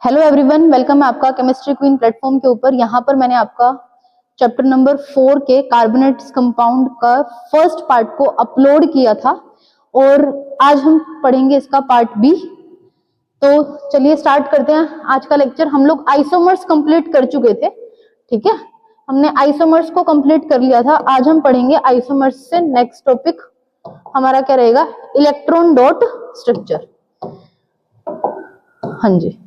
Hello everyone, welcome है आपका chemistry queen platform के ऊपर। यहाँ पर मैंने आपका चैप्टर नंबर 4 के कार्बोनेट्स कंपाउंड का फर्स्ट पार्ट को अपलोड किया था और आज हम पढ़ेंगे इसका पार्ट बी। तो चलिए स्टार्ट करते हैं आज का लेक्चर। हम लोग आइसोमर्स कंप्लीट कर चुके थे, ठीक है, हमने आइसोमर्स को कंप्लीट कर लिया था। आज हम पढ़ेंगे आइसोमर्स से नेक्स्ट टॉपिक हमारा क्या रहेगा, इलेक्ट्रॉन डॉट स्ट्रक्चर। हाँ जी,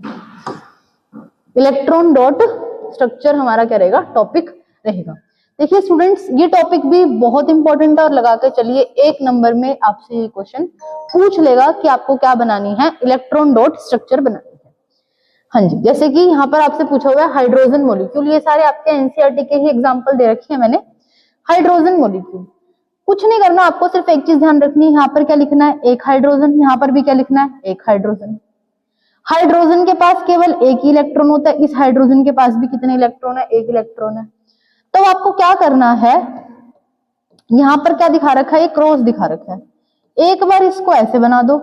इलेक्ट्रॉन डॉट स्ट्रक्चर हमारा क्या रहेगा, टॉपिक रहेगा। देखिए स्टूडेंट्स, ये टॉपिक भी बहुत इंपॉर्टेंट है और लगा के चलिए एक नंबर में आपसे ये क्वेश्चन पूछ लेगा कि आपको क्या बनानी है, इलेक्ट्रॉन डॉट स्ट्रक्चर बनानी है। हाँ जी, जैसे कि यहाँ पर आपसे पूछा हुआ है हाइड्रोजन मॉलिक्यूल, ये सारे आपके एनसीईआरटी के ही एग्जाम्पल दे रखे हैं मैंने। हाइड्रोजन मॉलिक्यूल, कुछ नहीं करना आपको, सिर्फ एक चीज ध्यान रखनी है, यहाँ पर क्या लिखना है, एक हाइड्रोजन, यहाँ पर भी क्या लिखना है, एक हाइड्रोजन। हाइड्रोजन के पास केवल एक ही इलेक्ट्रॉन होता है, इस हाइड्रोजन के पास भी कितने इलेक्ट्रॉन है, एक इलेक्ट्रॉन है। तो आपको क्या करना है, यहां पर क्या दिखा रखा है, ये क्रॉस दिखा रखा है। एक बार इसको ऐसे बना दो,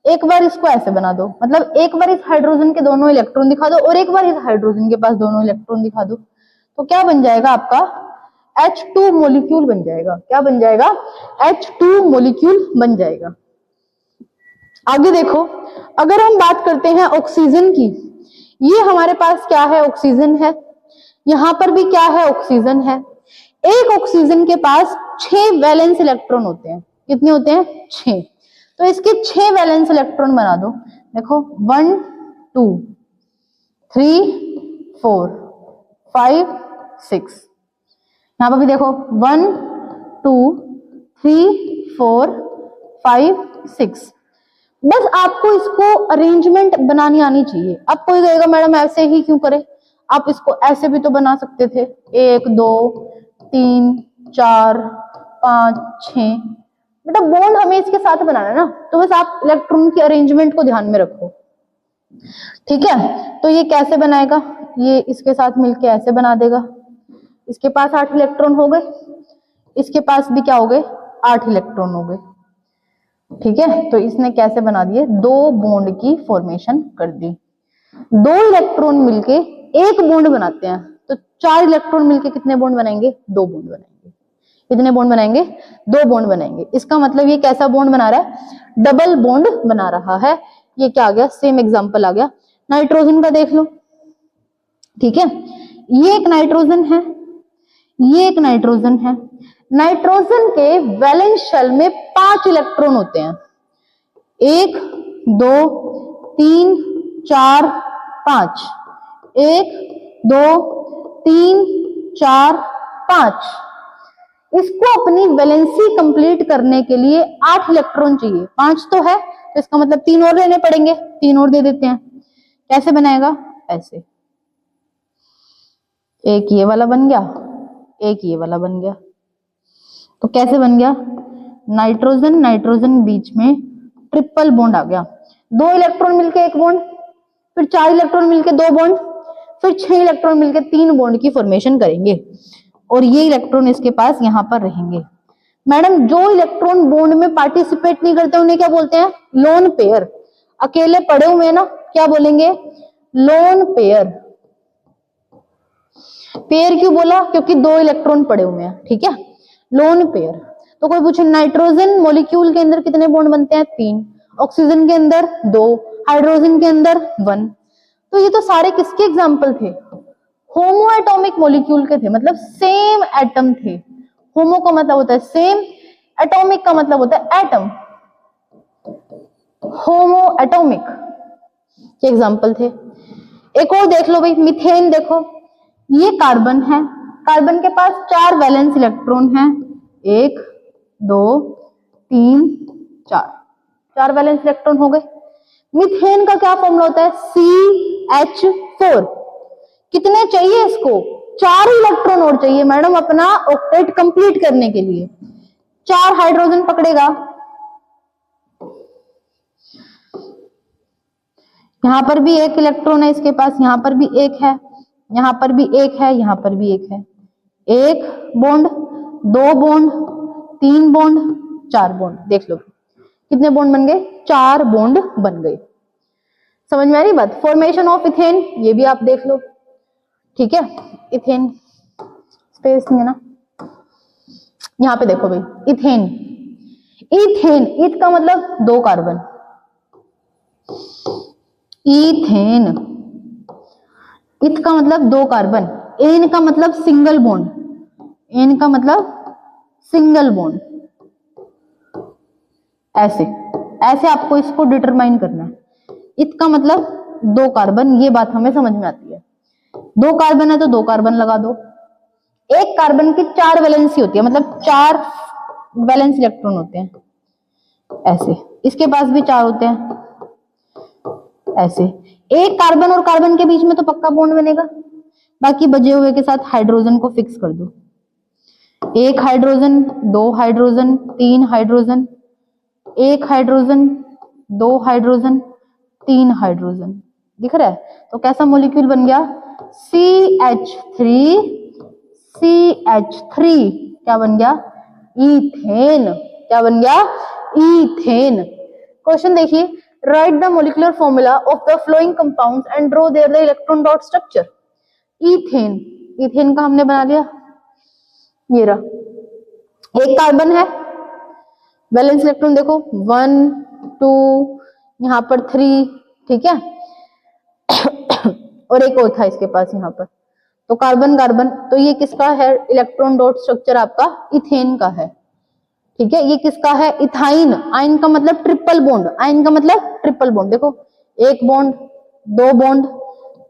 एक बार इसको ऐसे बना दो, मतलब एक बार इस हाइड्रोजन के दोनों इलेक्ट्रॉन दिखा दो और एक बार इस हाइड्रोजन के पास दोनों इलेक्ट्रॉन दिखा दो। तो क्या बन जाएगा आपका H2 मॉलिक्यूल बन जाएगा। क्या बन जाएगा, H2 मॉलिक्यूल बन जाएगा। आगे देखो, अगर हम बात करते हैं ऑक्सीजन की, ये हमारे पास क्या है, ऑक्सीजन है, यहां पर भी क्या है, ऑक्सीजन है। एक ऑक्सीजन के पास 6 वैलेंस इलेक्ट्रॉन होते हैं। कितने होते हैं, 6। तो इसके 6 वैलेंस इलेक्ट्रॉन बना दो। देखो 1 2 3 4 5 6, यहां पर भी देखो 1 2 3 4 5 6। बस आपको इसको अरेंजमेंट बनानी आनी चाहिए। अब कोई कहेगा मैडम ऐसे ही क्यों करे, आप इसको ऐसे भी तो बना सकते थे, 1 2 3 4 5 6। बेटा बॉन्ड हमें इसके साथ बनाना है ना, तो बस आप इलेक्ट्रॉन की अरेंजमेंट को ध्यान में रखो, ठीक है। तो ये कैसे बनाएगा, ये इसके साथ मिलके ऐसे बना देगा। इसके पास 8 इलेक्ट्रॉन हो गए, इसके पास भी क्या हो गए, 8 इलेक्ट्रॉन हो गए, ठीक है। तो इसने कैसे बना दिए, 2 बॉन्ड की फॉर्मेशन कर दी। 2 इलेक्ट्रॉन मिलके एक बॉन्ड बनाते हैं, तो 4 इलेक्ट्रॉन मिलके कितने बॉन्ड बनाएंगे, 2 बॉन्ड बनाएंगे। कितने बॉन्ड बनाएंगे, 2 बॉन्ड बनाएंगे। इसका मतलब ये कैसा बॉन्ड बना रहा है, डबल बॉन्ड बना रहा है। ये क्या आ गया, सेम एग्जांपल आ गया। नाइट्रोजन का देख लो, ठीक है, ये एक नाइट्रोजन है, ये एक नाइट्रोजन है। नाइट्रोजन के वैलेंस शेल में 5 इलेक्ट्रॉन होते हैं, 1 2 3 4 5, 1 2 3 4 5। इसको अपनी वैलेंसी कंप्लीट करने के लिए 8 इलेक्ट्रॉन चाहिए, 5 तो है, तो इसका मतलब 3 और लेने पड़ेंगे, 3 और दे देते हैं। कैसे बनाएगा, ऐसे, एक ये वाला बन गया, एक ये वाला बन गया। तो कैसे बन गया, नाइट्रोजन नाइट्रोजन बीच में ट्रिपल बॉन्ड आ गया। 2 इलेक्ट्रॉन मिलके एक बॉन्ड, फिर 4 इलेक्ट्रॉन मिलके 2 बॉन्ड, फिर 6 इलेक्ट्रॉन मिलके 3 बॉन्ड की फॉर्मेशन करेंगे और ये इलेक्ट्रॉन इसके पास यहाँ पर रहेंगे। मैडम जो इलेक्ट्रॉन बॉन्ड में पार्टिसिपेट नहीं करते उन्हें क्या बोलते हैं, लोन पेयर। अकेले पड़े हुए ना, क्या बोलेंगे, लोन पेयर। पेयर क्यों बोला, क्योंकि 2 इलेक्ट्रॉन पड़े हुए हैं, ठीक है, लोन पेयर। तो कोई पूछे नाइट्रोजन मॉलिक्यूल के अंदर कितने बॉन्ड बनते हैं, 3, ऑक्सीजन के अंदर 2, हाइड्रोजन के अंदर 1। तो ये तो सारे किसके एग्जाम्पल थे, होमो एटॉमिक मॉलिक्यूल के थे, मतलब सेम एटम थे। होमो का मतलब होता है सेम, एटॉमिक का मतलब होता है एटम, होमो एटॉमिक के एग्जाम्पल थे। एक और देख लो भाई, मीथेन देखो, ये कार्बन है, कार्बन के पास 4 वैलेंस इलेक्ट्रॉन हैं, 1 2 3 4, 4 वैलेंस इलेक्ट्रॉन हो गए। मीथेन का क्या फॉर्मूला होता है, CH4। कितने चाहिए इसको, 4 इलेक्ट्रॉन और चाहिए मैडम अपना ऑक्टेट कंप्लीट करने के लिए। 4 हाइड्रोजन पकड़ेगा, यहां पर भी 1 इलेक्ट्रॉन है इसके पास, यहां पर भी 1 है, यहां पर भी 1 है, यहां पर भी 1 है। 1 बॉन्ड, 2 बॉन्ड, 3 बॉन्ड, 4 बॉन्ड। देख लो कितने बॉन्ड बन गए, 4 बॉन्ड बन गए। समझ में आ रही बात? फॉर्मेशन ऑफ इथेन ये भी आप देख लो, ठीक है। इथेन स्पेस नहीं है ना, यहाँ पे देखो भाई, इथेन, इथेन, ईथ का मतलब 2 कार्बन, इथेन, ईथ का मतलब 2 कार्बन, एन का मतलब सिंगल बॉन्ड, एन का मतलब सिंगल बॉन्ड, ऐसे ऐसे आपको इसको डिटरमाइन करना है। ईथ का मतलब 2 कार्बन, ये बात हमें समझ में आती है। 2 कार्बन है तो 2 कार्बन लगा दो। एक कार्बन की 4 वैलेंसी होती है, मतलब 4 वैलेंस इलेक्ट्रॉन होते हैं, ऐसे। इसके पास भी 4 होते हैं, ऐसे। एक कार्बन और कार्बन के बीच में तो पक्का बॉन्ड बनेगा, बाकी बचे हुए के साथ हाइड्रोजन को फिक्स कर दो। 1 hydrogen, 2 hydrogen, 3 hydrogen, 1 hydrogen, 2 hydrogen, 3 hydrogen, दिख रहा है? तो कैसा मॉलिक्यूल बन गया? CH3, CH3 क्या बन गया? ईथेन। क्या बन गया? ईथेन। क्वेश्चन देखिए, right the molecular formula of the following compounds and draw there the electron dot structure. Ethane, ethane का हमने बना लिया, ये रहा। एक कार्बन है, वैलेंस इलेक्ट्रॉन देखो 1 2, यहाँ पर 3, ठीक है। और एक और था इसके पास यहाँ पर, तो कार्बन कार्बन, तो ये किसका है? इलेक्ट्रॉन डॉट स्ट्रक्चर आपका इथेन का है, ठीक है। ये किसका है? इथाइन। आइन का मतलब ट्रिपल बॉन्ड, आइन का मतलब ट्रिपल बॉन्ड, देखो 1 बॉन्ड, 2 बॉन्ड,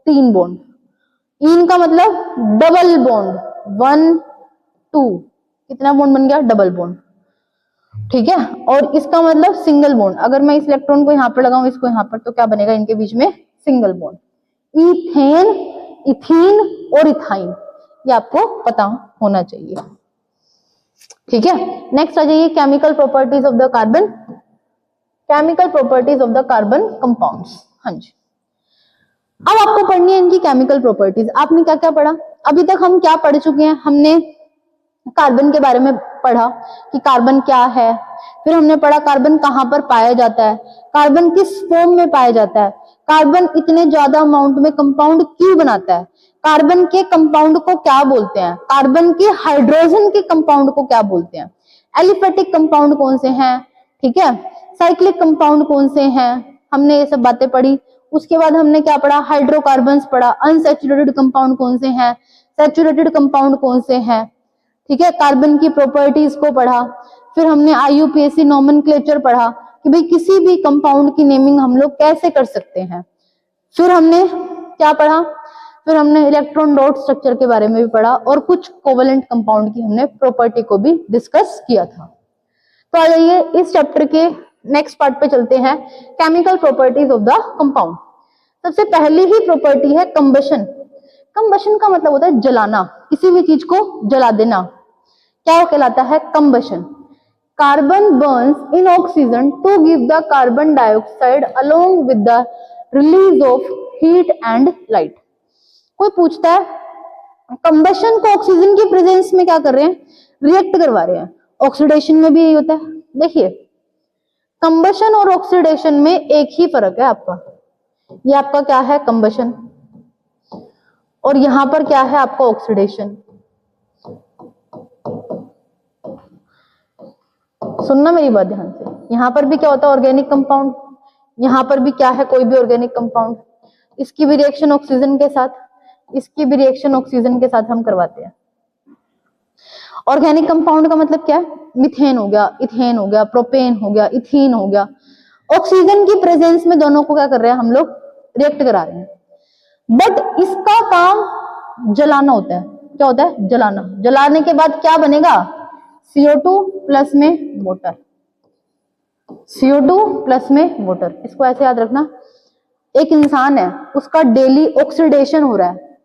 3 बॉन्ड। इन का मतलब डबल बॉन्ड, 1 2, कितना बॉन्ड बन गया? डबल बॉन्ड, ठीक है। और इसका मतलब सिंगल बॉन्ड, अगर मैं इस इलेक्ट्रॉन को यहाँ पर लगाऊं, इसको यहाँ पर, तो क्या बनेगा इनके बीच में? Single bond. इथेन, इथीन और इथाइन, ये आपको पता होना चाहिए, ठीक है। नेक्स्ट आ जाइए, chemical properties of the carbon, chemical properties of the carbon compounds. हाँ जी, अब आपको पढ़नी है इनकी केमिकल प्रॉपर्टीज। आपने क्या क्या पढ़ा अभी तक? हम क्या पढ़ चुके हैं? हमने कार्बन के बारे में पढ़ा कि कार्बन क्या है, फिर हमने पढ़ा कार्बन कहाँ पर पाया जाता है, कार्बन किस फॉर्म में पाया जाता है, कार्बन इतने ज्यादा अमाउंट में कंपाउंड क्यों बनाता है, कार्बन के कंपाउंड को क्या बोलते हैं, कार्बन के हाइड्रोजन के कंपाउंड को क्या बोलते हैं, एलिफेटिक कंपाउंड कौन से हैं, ठीक है, साइक्लिक कंपाउंड कौन से हैं, हमने ये सब बातें पढ़ी। उसके बाद हमने क्या पढ़ा? हाइड्रोकार्बन्स पढ़ा, अनसैचुरेटेड कंपाउंड कौन से हैं, सैचुरेटेड कंपाउंड कौन से हैं, ठीक है। कार्बन की प्रॉपर्टीज को पढ़ा। फिर हमने IUPAC नोमेनक्लेचर पढ़ा कि भाई किसी भी कंपाउंड की नेमिंग हम लोग कैसे कर सकते हैं। फिर हमने क्या पढ़ा? फिर हमने इलेक्ट्रॉन डॉट स्ट्रक्चर के बारे में भी पढ़ा और कुछ कोवेलेंट कंपाउंड की हमने प्रॉपर्टी को भी डिस्कस किया था। तो आ जाइए इस चैप्टर के नेक्स्ट पार्ट पे चलते हैं, chemical properties of the compound. सबसे पहली ही प्रॉपर्टी है कंबशन। कंबशन का मतलब होता है जलाना, किसी भी चीज को जला देना, क्या कहलाता है? Combustion. Carbon burns in oxygen to give the carbon dioxide along with the release of heat and light. कोई पूछता है कंबशन को ऑक्सीजन की प्रेजेंस में क्या कर रहे हैं? रिएक्ट करवा रहे हैं। ऑक्सीडेशन में भी यही होता है। देखिए कंबशन और ऑक्सीडेशन में एक ही फर्क है आपका, ये आपका क्या है? कंबशन, और यहां पर क्या है आपका? ऑक्सीडेशन। सुनना मेरी बात ध्यान से, यहां पर भी क्या होता है? ऑर्गेनिक कंपाउंड, यहां पर भी क्या है? कोई भी ऑर्गेनिक कंपाउंड। इसकी भी रिएक्शन ऑक्सीजन के साथ, इसकी भी रिएक्शन ऑक्सीजन के साथ हम करवाते हैं। ऑर्गेनिक कंपाउंड का मतलब क्या है? मीथेन हो गया, इथेन हो गया, प्रोपेन हो गया, इथीन हो गया। ऑक्सीजन की प्रेजेंस में दोनों को क्या कर रहे हैं हम लोग? रिएक्ट करा रहे हैं। बट इसका काम जलाना होता है। क्या होता है? जलाना। जलाने के बाद क्या बनेगा? CO2 प्लस में वाटर, CO2 प्लस में वाटर। इसको ऐसे याद रखना, एक इंसान है उसका डेली ऑक्सीडेशन हो रहा है,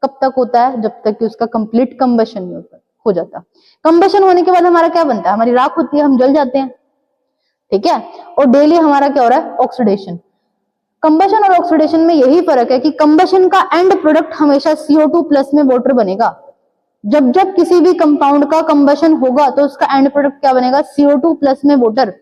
कब तक होता है? जब तक कि उसका कंप्लीट कंबशन नहीं होता, हो जाता। कंबशन होने के बाद हमारा क्या बनता है? हमारी राख होती है, हम जल जाते हैं, ठीक है। और डेली हमारा क्या हो रहा है? ऑक्सीडेशन। कंबशन और ऑक्सीडेशन में यही फर्क है कि कंबशन का एंड प्रोडक्ट हमेशा CO2 प्लस में वाटर बनेगा। जब जब किसी भी कंपाउंड का कंबशन होगा तो उसका एंड प्रोडक्ट क्या बनेगा? CO2 प्लस में वाटर।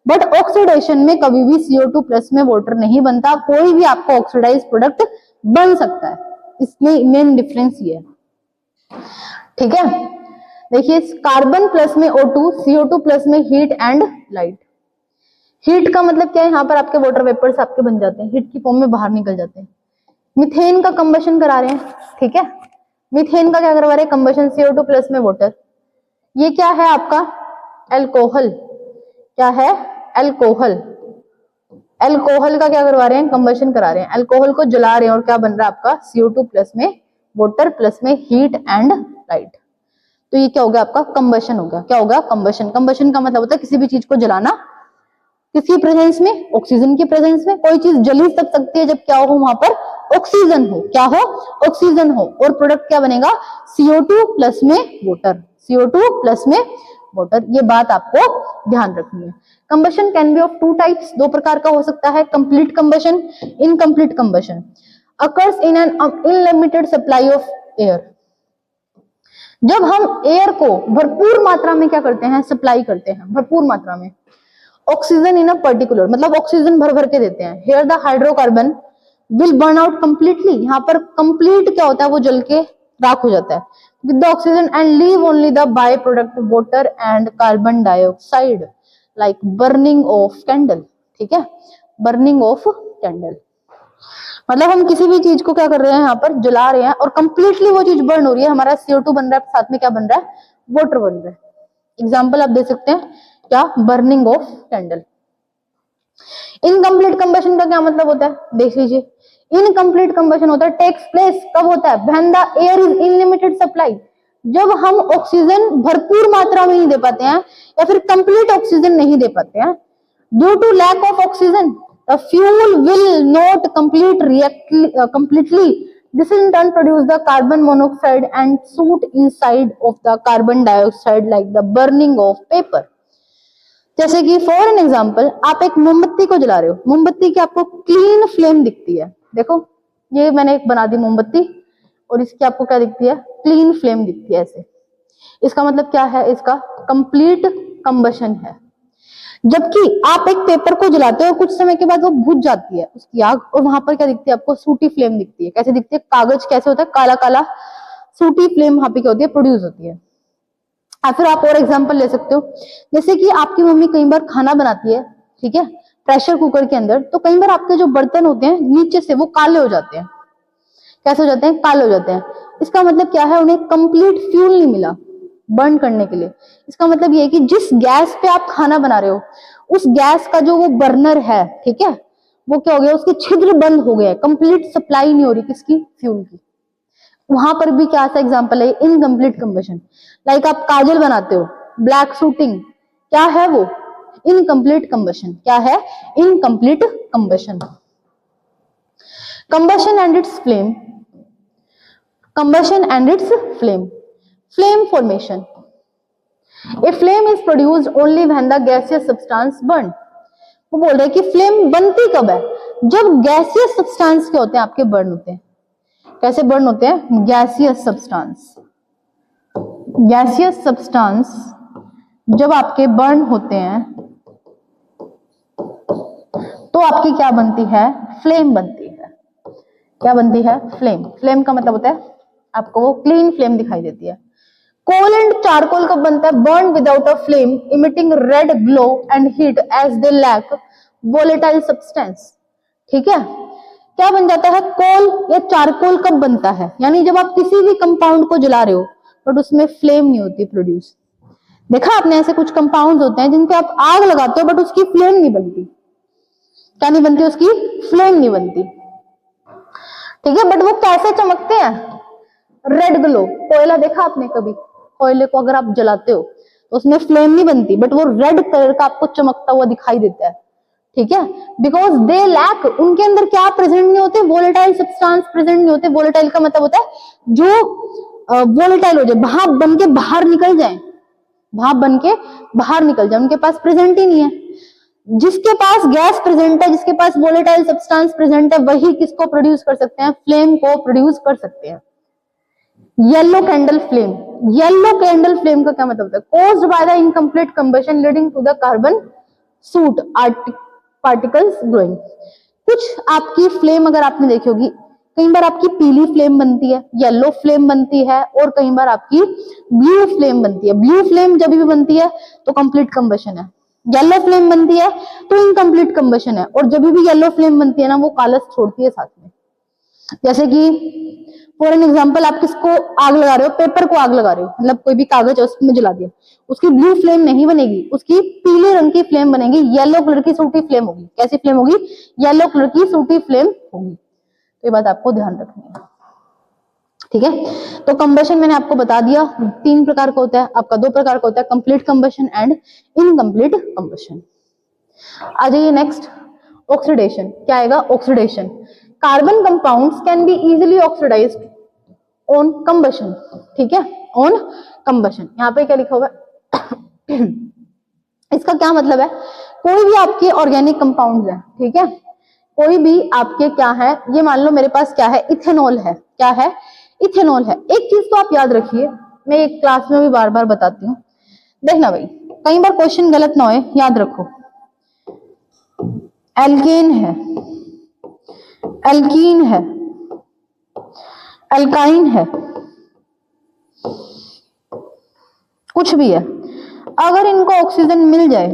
बट ऑक्सीडेशन में कभी भी CO2 प्लस में वाटर नहीं बनता, कोई भी आपको ऑक्सीडाइज प्रोडक्ट बन सकता है, इसमें मेन डिफरेंस ये है, ठीक है। देखिए कार्बन प्लस में O2, CO2 प्लस में हीट एंड लाइट। हीट का मतलब क्या है, यहाँ पर आपके वाटर वेपर्स आपके बन जाते हैं, हीट की फॉर्म में बाहर निकल जाते हैं। मीथेन का कंबशन करा रहे हैं, ठीक है। मीथेन का क्या करवा रहे हैं, कंबशन CO2 प्लस में वाटर। ये क्या है आपका एल्कोहल, क्या है एल्कोहल। एल्कोहल का क्या करवा रहे हैं, कंबशन करा रहे हैं, एल्कोहल को जला रहे हैं और क्या बन रहा है आपका CO2 प्लस में वाटर प्लस में हीट एंड लाइट। तो ये क्या हो गया आपका कंबशन हो गया, क्या होगा कंबशन। कंबशन का मतलब होता है किसी भी चीज को जलाना, किसी प्रेजेंस में, ऑक्सीजन की प्रेजेंस में। कोई चीज जल ही तक सकती है जब क्या हो, वहां पर ऑक्सीजन हो, क्या हो ऑक्सीजन हो, और प्रोडक्ट क्या बनेगा CO2 प्लस में वाटर, CO2 प्लस में वाटर। ये बात आपको ध्यान रखनी है। Combustion can be of two types, दो प्रकार का हो सकता है, complete combustion, incomplete combustion. Occurs in an unlimited supply of air. जब हम एयर को भरपूर मात्रा में क्या करते हैं, सप्लाई करते हैं भरपूर मात्रा में, ऑक्सीजन इन अ पर्टिकुलर, मतलब ऑक्सीजन भर भर के देते हैं। Here the hydrocarbon will burn out completely, यहाँ पर कंप्लीट क्या होता है, वो जल के राख हो जाता है with the oxygen and leave only the by product water and carbon dioxide, like burning of candle, ठीक है, बर्निंग ऑफ कैंडल। मतलब हम किसी भी चीज को क्या कर रहे हैं, यहाँ पर जला रहे हैं और कंप्लीटली वो चीज बर्न हो रही है, हमारा CO2 बन रहा है, साथ में क्या बन रहा है, वाटर बन रहा है। एग्जाम्पल आप दे सकते हैं, क्या, burning of candle. Incomplete combustion का क्या मतलब होता है, देख लीजिए। इनकम्प्लीट कंबशन होता है टेक्स प्लेस कब होता है, when the air is unlimited supply, जब हम ऑक्सीजन भरपूर मात्रा में नहीं दे पाते हैं या फिर कंप्लीट ऑक्सीजन नहीं दे पाते हैं। Due to lack of oxygen the fuel will not completely this in turn produce the carbon monoxide and soot inside of the carbon dioxide like the burning of paper। जैसे कि for an example आप एक मोमबत्ती को जला रहे हो, मोमबत्ती की आपको क्लीन फ्लेम दिखती है, देखो ये मैंने एक बना दी मोमबत्ती और इसकी आपको क्या दिखती है, क्लीन फ्लेम दिखती है ऐसे। इसका मतलब क्या है, इसका कंप्लीट कंबशन है। जबकि आप एक पेपर को जलाते हो, कुछ समय के बाद वो बुझ जाती है उसकी आग, और वहां पर क्या दिखती है आपको, सूटी फ्लेम दिखती है। कैसे दिखती है, कागज कैसे होता है, काला काला, सूटी फ्लेम वहां पे क्या होती है, प्रोड्यूस होती है। या फिर आप और एग्जांपल ले सकते हो, जैसे कि आपकी मम्मी कई बार खाना बनाती है, ठीक है, प्रेशर कुकर के अंदर, तो कई बार आपके जो बर्तन होते हैं नीचे से वो काले हो जाते हैं। कैसे हो जाते हैं, काले हो जाते हैं। इसका मतलब क्या है, उन्हें कंप्लीट फ्यूल नहीं मिला बर्न करने के लिए। इसका मतलब ये है कि जिस गैस पे आप खाना बना रहे हो, उस गैस का जो वो बर्नर है, ठीक है, वो क्या हो गया, उसके छिद्र बंद हो गया, कंप्लीट सप्लाई नहीं हो रही किसकी, फ्यूल की। वहां पर भी क्या सा एग्जांपल है, इनकम्प्लीट कंबशन। लाइक आप काजल बनाते हो, ब्लैक शूटिंग, क्या है वो, इनकम्प्लीट कंबशन। क्या है, incomplete combustion. Combustion and it's flame, combustion and its flame, flame formation, a flame is produced only when the gaseous substance burn। वो बोल रहे हैं कि फ्लेम बनती कब है, जब गैसियस सब्सटेंस के होते हैं आपके बर्न होते हैं। कैसे बर्न होते हैं, गैसियस सब्सटेंस, गैसियस सब्सटेंस जब आपके बर्न होते हैं तो आपकी क्या बनती है, फ्लेम बनती है। क्या बनती है, फ्लेम। फ्लेम का मतलब होता है आपको वो क्लीन फ्लेम दिखाई देती है। कोल एंड चारकोल कब बनता है, burn without a flame emitting red glow and heat as they lack volatile substance. ठीक है, क्या बन जाता है, कोल या चारकोल कब बनता है, यानी जब आप किसी भी कंपाउंड को जला रहे हो बट उसमें फ्लेम नहीं होती प्रोड्यूस। देखा आपने, ऐसे कुछ कंपाउंड होते हैं जिन पे आप आग लगाते हो बट उसकी फ्लेम नहीं बनती। क्या नहीं बनती, उसकी फ्लेम नहीं बनती, ठीक है, बट वो कैसे चमकते हैं, रेड ग्लो। कोयला देखा आपने कभी, कोयले को अगर आप जलाते हो तो उसमें फ्लेम नहीं बनती बट वो रेड कलर का आपको चमकता हुआ दिखाई देता है। ठीक है, बिकॉज दे लैक, उनके अंदर क्या प्रेजेंट नहीं होते, वोलेटाइल सब्सटेंस प्रेजेंट नहीं होते। वोलेटाइल का मतलब होता है जो वोलेटाइल हो जाए, भाप बन के बाहर निकल जाए, भाप बन के बाहर निकल जाए, उनके पास प्रेजेंट ही नहीं है। जिसके पास गैस प्रेजेंट है, जिसके पास वोलेटाइल सब्सटेंस प्रेजेंट है, वही किसको प्रोड्यूस कर सकते हैं, फ्लेम को प्रोड्यूस कर सकते हैं। Yellow candle flame, yellow candle flame का क्या मतलब होता है, caused by the incomplete combustion leading to the carbon soot particles glowing. कुछ आपकी फ्लेम अगर आपने देखी होगी, कई बार आपकी पीली फ्लेम बनती है, येलो फ्लेम बनती है, और कई बार आपकी ब्लू फ्लेम बनती है। ब्लू फ्लेम जब भी बनती है तो कंप्लीट कंबशन है, येलो फ्लेम बनती है तो इनकम्प्लीट कंबशन है, और जब भी येलो फ्लेम बनती है ना वो कालस छोड़ती है साथ में। जैसे कि फॉर एन एग्जाम्पल, आप किसको आग लगा रहे हो, पेपर को आग लगा रहे हो, मतलब कोई भी कागज है उसमें जला दिया, उसकी ब्लू फ्लेम नहीं बनेगी, उसकी पीले रंग की फ्लेम बनेगी, येलो कलर की सूटी फ्लेम होगी। कैसी फ्लेम होगी? येलो कलर की सूटी फ्लेम होगी। तो ये बात आपको ध्यान रखनी है, ठीक है। तो कंबशन मैंने आपको बता दिया, 3 प्रकार का होता है, आपका 2 प्रकार का होता है, complete combustion and incomplete combustion. आ जाइए नेक्स्ट, ऑक्सीडेशन। क्या आएगा? Oxidation. Carbon compounds can be easily oxidised on combustion, ठीक है, ऑन कंबशन। यहाँ पे क्या लिखा हुआ है? इसका क्या मतलब है? कोई भी आपके ऑर्गेनिक कंपाउंड्स है, ठीक है, कोई भी आपके क्या है, ये मान लो मेरे पास क्या है, इथेनॉल है। क्या है? इथेनॉल है। एक चीज तो आप याद रखिए, मैं एक क्लास में भी बार बार बताती हूँ, देखना भाई, कई बार क्वेश्चन गलत ना होए, याद रखो। एल्केन है, एल्कीन है, एल्काइन है, कुछ भी है, अगर इनको ऑक्सीजन मिल जाए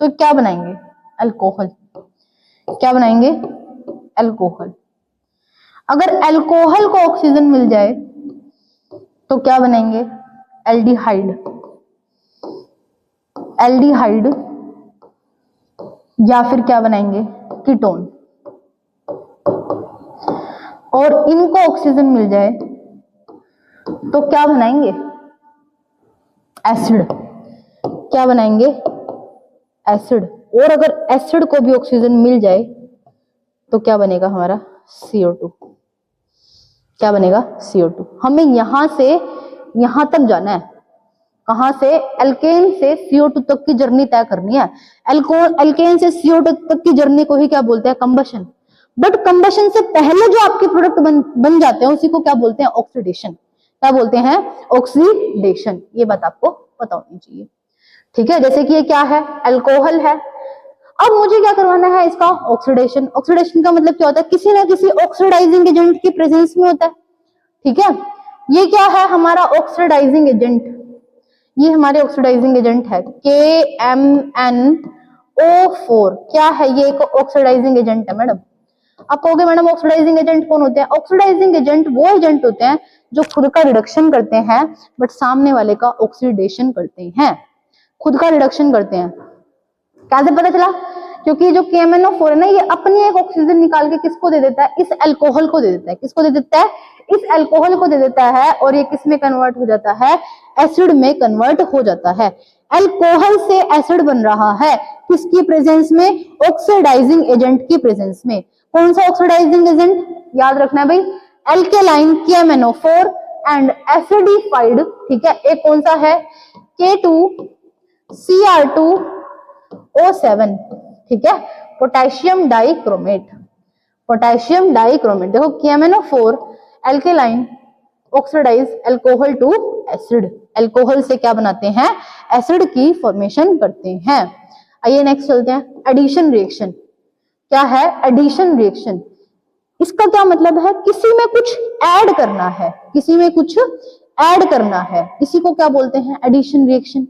तो क्या बनाएंगे? अल्कोहल। क्या बनाएंगे? अल्कोहल। अगर अल्कोहल को ऑक्सीजन मिल जाए तो क्या बनाएंगे? एल्डिहाइड। एल्डिहाइड, या फिर क्या बनाएंगे? कीटोन। और इनको ऑक्सीजन मिल जाए तो क्या बनाएंगे? एसिड। क्या बनाएंगे? एसिड। और अगर एसिड को भी ऑक्सीजन मिल जाए तो क्या बनेगा हमारा? CO2। क्या बनेगा? CO2। हमें यहां से यहां तक जाना है। कहां से? एल्केन से CO2 तक की जर्नी तय करनी है। एल्केन से CO2 तक की जर्नी को ही क्या बोलते हैं? कंबशन। बट कंबशन से पहले जो आपके प्रोडक्ट बन जाते हैं उसी को क्या बोलते हैं? ऑक्सीडेशन। क्या बोलते हैं? ऑक्सीडेशन। ये बात आपको पता होनी चाहिए, ठीक है। जैसे कि ये क्या है? अल्कोहल है। अब मुझे क्या करवाना है? इसका ऑक्सीडेशन। ऑक्सीडेशन का मतलब क्या होता है? किसी ना किसी ऑक्सीडाइजिंग एजेंट की प्रेजेंस में होता है, ठीक है। ये क्या है? हमारा ऑक्सीडाइजिंग एजेंट। ये हमारे ऑक्सीडाइजिंग एजेंट है KMnO4। क्या है? ये एक ऑक्सीडाइजिंग एजेंट है मैडम। आप कहोगे मैडम ऑक्सीडाइजिंग एजेंट कौन होते हैं? ऑक्सीडाइजिंग एजेंट वो एजेंट होते हैं जो खुद का रिडक्शन करते हैं बट सामने वाले का ऑक्सीडेशन करते हैं। खुद का रिडक्शन करते हैं। कैसे पता चला? क्योंकि जो KMnO4 है ना, ये अपनी एक ऑक्सीजन निकाल के किसको दे देता है? इस अल्कोहल को दे देता है। किसको दे देता है? इस अल्कोहल को दे देता है, और ये किस में कन्वर्ट हो जाता है? एसिड में कन्वर्ट हो जाता है। अल्कोहल से एसिड बन रहा है, किसकी प्रेजेंस में? ऑक्सीडाइजिंग एजेंट की प्रेजेंस में। कौन सा ऑक्सीडाइजिंग एजेंट? याद रखना है भाई, एल्केलाइन KMnO4 एंड एसिडिफाइड, ठीक है। एक कौन सा है? K2Cr2O7, ठीक है, पोटेशियम डाइक्रोमेट। Potassium dichromate. देखो KMnO4 alkaline oxidise alcohol to acid. Alcohol से क्या बनाते हैं? एसिड की फॉर्मेशन करते हैं। आइए नेक्स्ट चलते हैं, एडिशन रिएक्शन। क्या है? Addition reaction. इसका क्या मतलब है? किसी में कुछ ऐड करना है, किसी में कुछ ऐड करना है, इसी को क्या बोलते हैं? Addition reaction.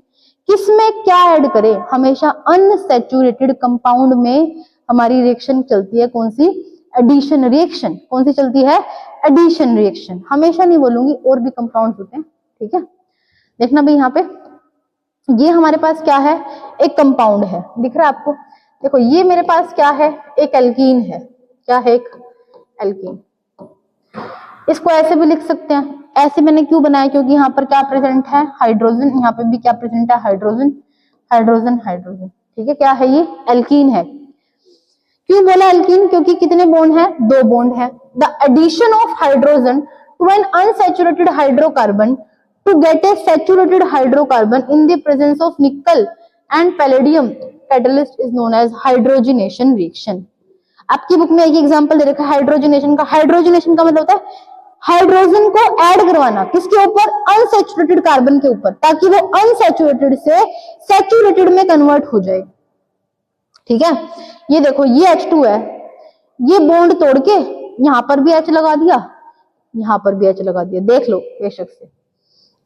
किसमें क्या ऐड करें? हमेशा अनसैचुरेटेड कंपाउंड में हमारी रिएक्शन चलती है। कौन सी? Addition reaction. कौन सी चलती है? Addition reaction. हमेशा नहीं बोलूंगी, और भी कंपाउंड होते हैं, ठीक है। देखना भाई, यहाँ पे ये हमारे पास क्या है? एक कंपाउंड है, दिख रहा है आपको? देखो ये मेरे पास क्या है? एक एल्कीन है। क्या है? एक एल्कीन। इसको ऐसे भी लिख सकते हैं। ऐसे मैंने क्यों बनाया? क्योंकि यहाँ पर क्या प्रेजेंट है? हाइड्रोजन। यहाँ पे भी क्या प्रेजेंट है? हाइड्रोजन, हाइड्रोजन, हाइड्रोजन, ठीक है। क्या है? ये एल्कीन है। क्यों बोला एल्कीन? क्योंकि कितने बॉन्ड है? 2 बॉन्ड है। The addition of hydrogen to an unsaturated hydrocarbon to get a saturated hydrocarbon in the presence of nickel and palladium catalyst is known as hydrogenation reaction। आपकी बुक में एक एग्जांपल दे रखा है hydrogenation का। Hydrogenation का मतलब होता है हाइड्रोजन को ऐड करवाना, किसके ऊपर? अनसैचुरेटेड कार्बन के ऊपर, ताकि वो अनसैचुरेटेड से सैचुरेटेड में कन्वर्ट हो जाए। ठीक है, ये देखो ये H2 है, ये बॉन्ड तोड़ के यहाँ पर भी H लगा दिया, यहाँ पर भी H लगा दिया, देख लो बेशक से,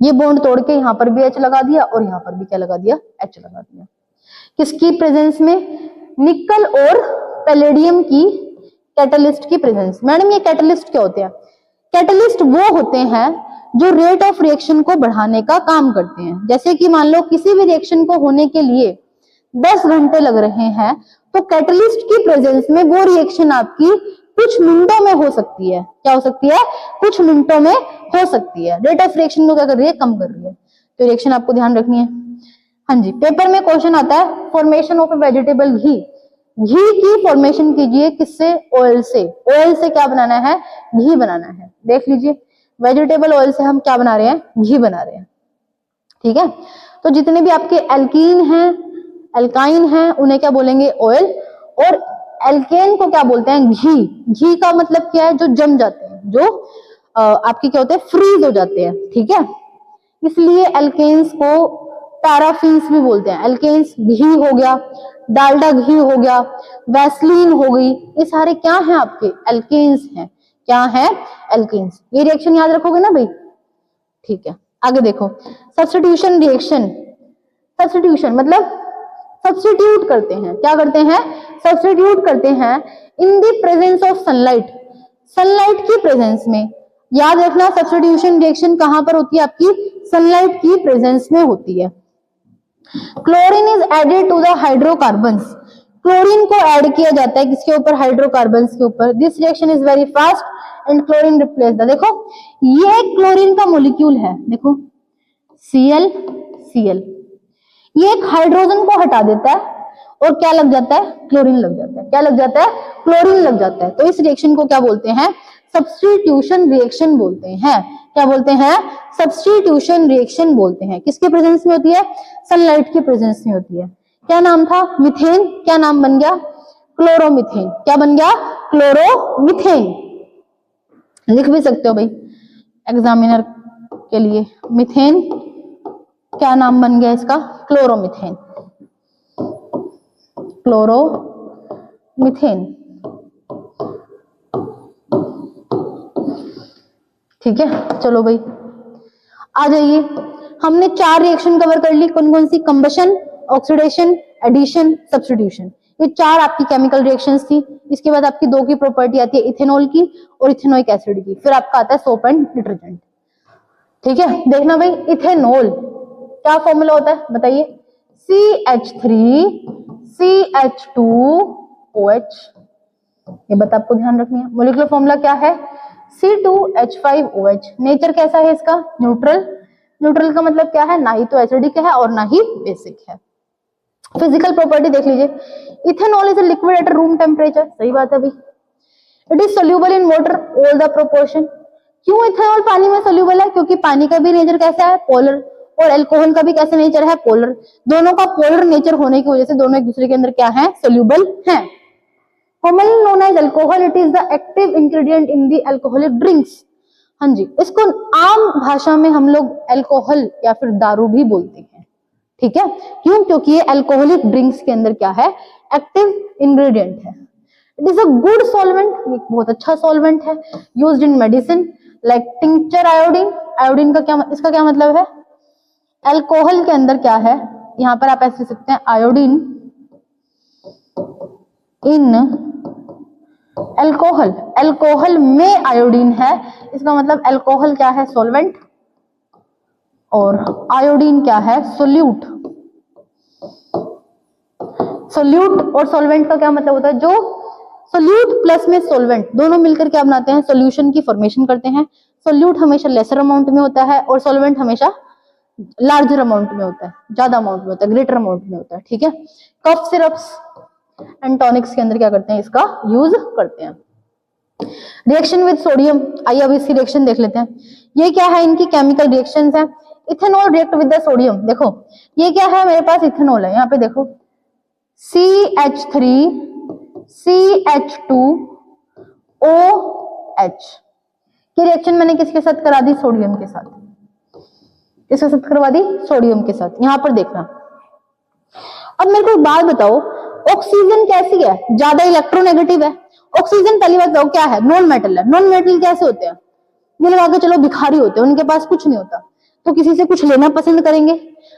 ये बॉन्ड तोड़ के यहाँ पर भी H लगा दिया और यहाँ पर भी क्या लगा दिया, H लगा दिया। किसकी प्रेजेंस में? निकल और पैलेडियम की कैटलिस्ट की प्रेजेंस। मैडम ये कैटलिस्ट क्या होते हैं? कैटलिस्ट वो होते हैं जो रेट ऑफ रिएक्शन को बढ़ाने का काम करते हैं। जैसे कि मान लो किसी भी रिएक्शन को होने के लिए 10 घंटे लग रहे हैं, तो कैटलिस्ट की प्रेजेंस में वो रिएक्शन आपकी कुछ मिनटों में हो सकती है। क्या हो सकती है? कुछ मिनटों में हो सकती है। रेट ऑफ रिएक्शन को क्या कर रही है? कम कर रही है। तो रिएक्शन आपको ध्यान रखनी है। हाँ जी, पेपर में क्वेश्चन आता है फॉर्मेशन ऑफ ए वेजिटेबल घी। घी की फॉर्मेशन कीजिए किससे? ऑयल से। ऑयल से क्या बनाना है? घी बनाना है। देख लीजिए, वेजिटेबल ऑयल से हम क्या बना रहे हैं? घी बना रहे हैं। ठीक है, तो जितने भी आपके एल्कीन हैं, एल्काइन हैं, उन्हें क्या बोलेंगे? ऑयल। और एल्केन को क्या बोलते हैं? घी। घी का मतलब क्या है? जो जम जाते हैं, जो आपके क्या होते हैं? फ्रीज हो जाते हैं। ठीक है, इसलिए एल्केन्स को पैराफिन्स भी बोलते हैं। एल्केन्स घी हो गया, डालडा घी हो गया, वैसलीन हो गई, ये सारे क्या हैं? आपके एल्केन्स हैं। क्या है? एल्केन्स। ये रिएक्शन याद रखोगे ना भाई? ठीक है, आगे देखो, सब्स्टिट्यूशन रिएक्शन। सब्स्टिट्यूशन मतलब सब्स्टिट्यूट करते हैं। क्या करते हैं? सब्स्टिट्यूट करते हैं in the presence of sunlight. Sunlight की प्रेजेंस में। याद रखना, सब्स्टिट्यूशन रिएक्शन कहां पर होती है? आपकी सनलाइट की प्रेजेंस में होती है। Chlorine is added to the hydrocarbons. Chlorine को ऐड किया जाता है किसके ऊपर? हाइड्रोकार्बन्स के ऊपर। This reaction is very fast and chlorine replace the. देखो ये क्लोरीन का मॉलिक्यूल है, देखो Cl Cl, ये एक हाइड्रोजन को हटा देता है और क्या लग जाता है? क्लोरीन लग जाता है। क्या लग जाता है? क्लोरीन लग जाता है। तो इस रिएक्शन को क्या बोलते हैं? सब्स्टिट्यूशन रिएक्शन बोलते हैं। क्या बोलते हैं? सब्स्टिट्यूशन रिएक्शन बोलते हैं। किसके प्रेजेंस में होती है? सनलाइट की प्रेजेंस में होती है। क्या नाम था? मीथेन। क्या नाम बन गया? क्लोरोमीथेन। क्या बन गया? क्लोरोमीथेन। लिख भी सकते हो भाई एग्जामिनर के लिए। मीथेन क्या नाम बन गया इसका? क्लोरोमीथेन। क्लोरोमीथेन। ठीक है, चलो भाई आ जाइए। हमने 4 रिएक्शन कवर कर ली। कौन कौन सी? Combustion, oxidation, addition, substitution. ये 4 आपकी केमिकल रिएक्शंस थी। इसके बाद आपकी 2 की प्रॉपर्टी आती है, इथेनॉल की और इथेनोइक एसिड की। फिर आपका आता है सोप एंड डिटर्जेंट। ठीक है, देखना भाई, इथेनॉल क्या फॉर्मूला होता है बताइए? CH3CH2OH। ये बात आपको ध्यान रखनी है। मॉलिक्यूलर फॉर्मूला क्या है? C2H5OH। नेचर कैसा है इसका? न्यूट्रल। न्यूट्रल का मतलब क्या है? ना ही तो एसिडिक है और ना ही बेसिक है। फिजिकल प्रॉपर्टी देख लीजिए, ethanol is a liquid at room temperature. सही बात है भाई। It is soluble in water all the proportion. क्यों इथेनॉल पानी में सोल्यूबल है? क्योंकि पानी का भी नेचर कैसा है? पोलर। और अल्कोहल का भी कैसा नेचर है? पोलर। दोनों का पोलर नेचर होने की वजह से दोनों एक दूसरे के अंदर क्या है? सोल्यूबल है। Commonly known as alcohol, it is the active ingredient in the alcoholic drinks. हाँ जी, इसको आम भाषा में हम लोग अल्कोहल या फिर दारू भी बोलते हैं। ठीक है, क्यों? क्योंकि ये अल्कोहलिक ड्रिंक्स के अंदर क्या है? एक्टिव इंग्रेडिएंट है। It is a good solvent, ये बहुत अच्छा सॉल्वेंट है। Used in medicine like tincture iodine. Iodine का क्या, इसका क्या मतलब है? अल्कोहल के अंदर क्या है? यहां पर आप ऐसे लिख सकते हैं, आयोडीन इन अल्कोहल। अल्कोहल में आयोडीन है, इसका मतलब अल्कोहल क्या है? सॉल्वेंट। और आयोडीन क्या है? सोल्यूट। सोल्यूट और सॉल्वेंट का क्या मतलब होता है? जो सोल्यूट प्लस में सॉल्वेंट दोनों मिलकर क्या बनाते हैं? सॉल्यूशन की फॉर्मेशन करते हैं। सोल्यूट हमेशा लेसर अमाउंट में होता है और सॉल्वेंट हमेशा लार्जर अमाउंट में होता है, ज्यादा अमाउंट में होता है, ग्रेटर अमाउंट में होता है। ठीक है, कफ सिरप्स एंड टॉनिक्स के अंदर क्या करते हैं? इसका यूज करते हैं। रिएक्शन विद सोडियम, आइए अब इसकी रिएक्शन देख लेते हैं। ये क्या है? इनकी केमिकल रिएक्शंस है। Ethanol react with the sodium. देखो ये क्या है? मेरे पास इथेनॉल है, यहाँ पे देखो CH3CH2OH की रिएक्शन मैंने किसके साथ करा दी? सोडियम के साथ। किसके साथ करवा दी? सोडियम के साथ। यहां पर देखना। अब मेरे को एक बात बताओ, ऑक्सीजन कैसी है, ज्यादा इलेक्ट्रोनेगेटिव है। ऑक्सीजन पहली बात क्या है, नॉन मेटल है। नॉन मेटल कैसे होते हैं, ये लगा के चलो भिखारी होते हैं, उनके पास कुछ नहीं होता, तो किसी से कुछ लेना पसंद करेंगे,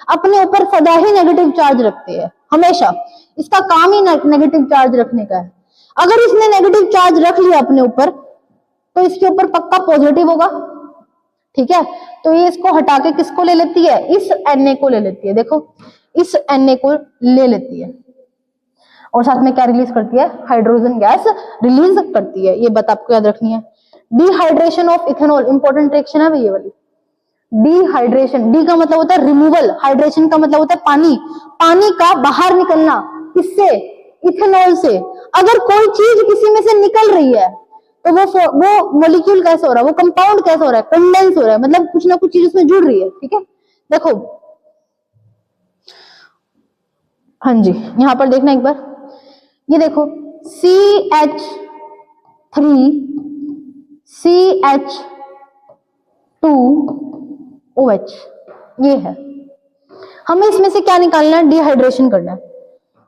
अपने ऊपर सदा ही नेगेटिव चार्ज रखते हैं, हमेशा इसका काम ही नेगेटिव चार्ज रखने का है। अगर इसने नेगेटिव चार्ज रख लिया अपने ऊपर तो इसके ऊपर पक्का पॉजिटिव होगा, ठीक है। तो ये इसको हटा के किसको ले लेती है, इस Na को ले लेती है, देखो इस Na को ले लेती है और साथ में क्या रिलीज करती है, हाइड्रोजन गैस रिलीज करती है। ये बात आपको याद रखनी है। Dehydration of ethanol, important reaction है ये वाली। डिहाइड्रेशन, डी का मतलब होता है रिमूवल, हाइड्रेशन का मतलब होता है पानी, पानी का बाहर निकलना, किससे, इथेनॉल से। अगर कोई चीज किसी में से निकल रही है तो वो मॉलिक्यूल कैसे हो रहा है, वो कंपाउंड कैसे हो रहा है, कंडेंस हो रहा है, मतलब कुछ ना कुछ चीज उसमें जुड़ रही है, ठीक है। देखो हाँ जी, यहां पर देखना एक बार, ये देखो CH3CH2OH, ये है। हमें इसमें से क्या निकालना है, डिहाइड्रेशन करना है।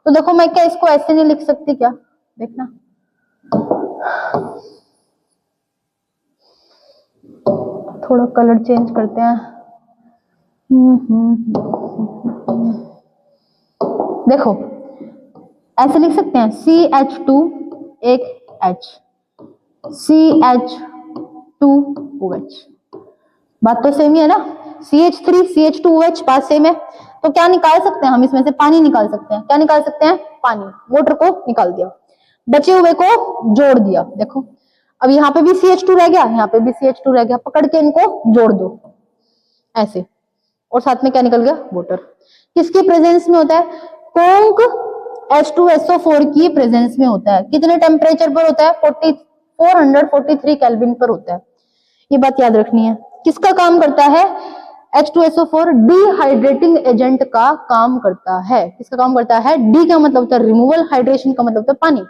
तो देखो मैं क्या इसको ऐसे नहीं लिख सकती क्या, देखना थोड़ा कलर चेंज करते हैं। देखो ऐसे लिख सकते हैं CH2 एक H, CH2OH, बात तो सेम ही है ना। CH3 CH2OH बात सेम है। तो क्या निकाल सकते हैं हम इसमें से, पानी निकाल सकते हैं। क्या निकाल सकते हैं, पानी। वाटर को निकाल दिया, बचे हुए को जोड़ दिया। देखो अब यहाँ पे भी CH2 रह गया, यहाँ पे भी CH2 रह गया, पकड़ के इनको जोड़ दो ऐसे, और साथ में क्या निकल गया, वाटर। किसके प्रेजेंस में होता है, कोंक H2SO4 की प्रेजेंस में होता है। कितने टेम्परेचर पर होता है, 443 केल्विन पर होता है। ये बात याद रखनी है। किसका काम करता है, H2SO4 डिहाइड्रेटिंग एजेंट का काम करता है। किसका काम करता है, डी का मतलब होता है रिमूवल, हाइड्रेशन का मतलब होता है पानी,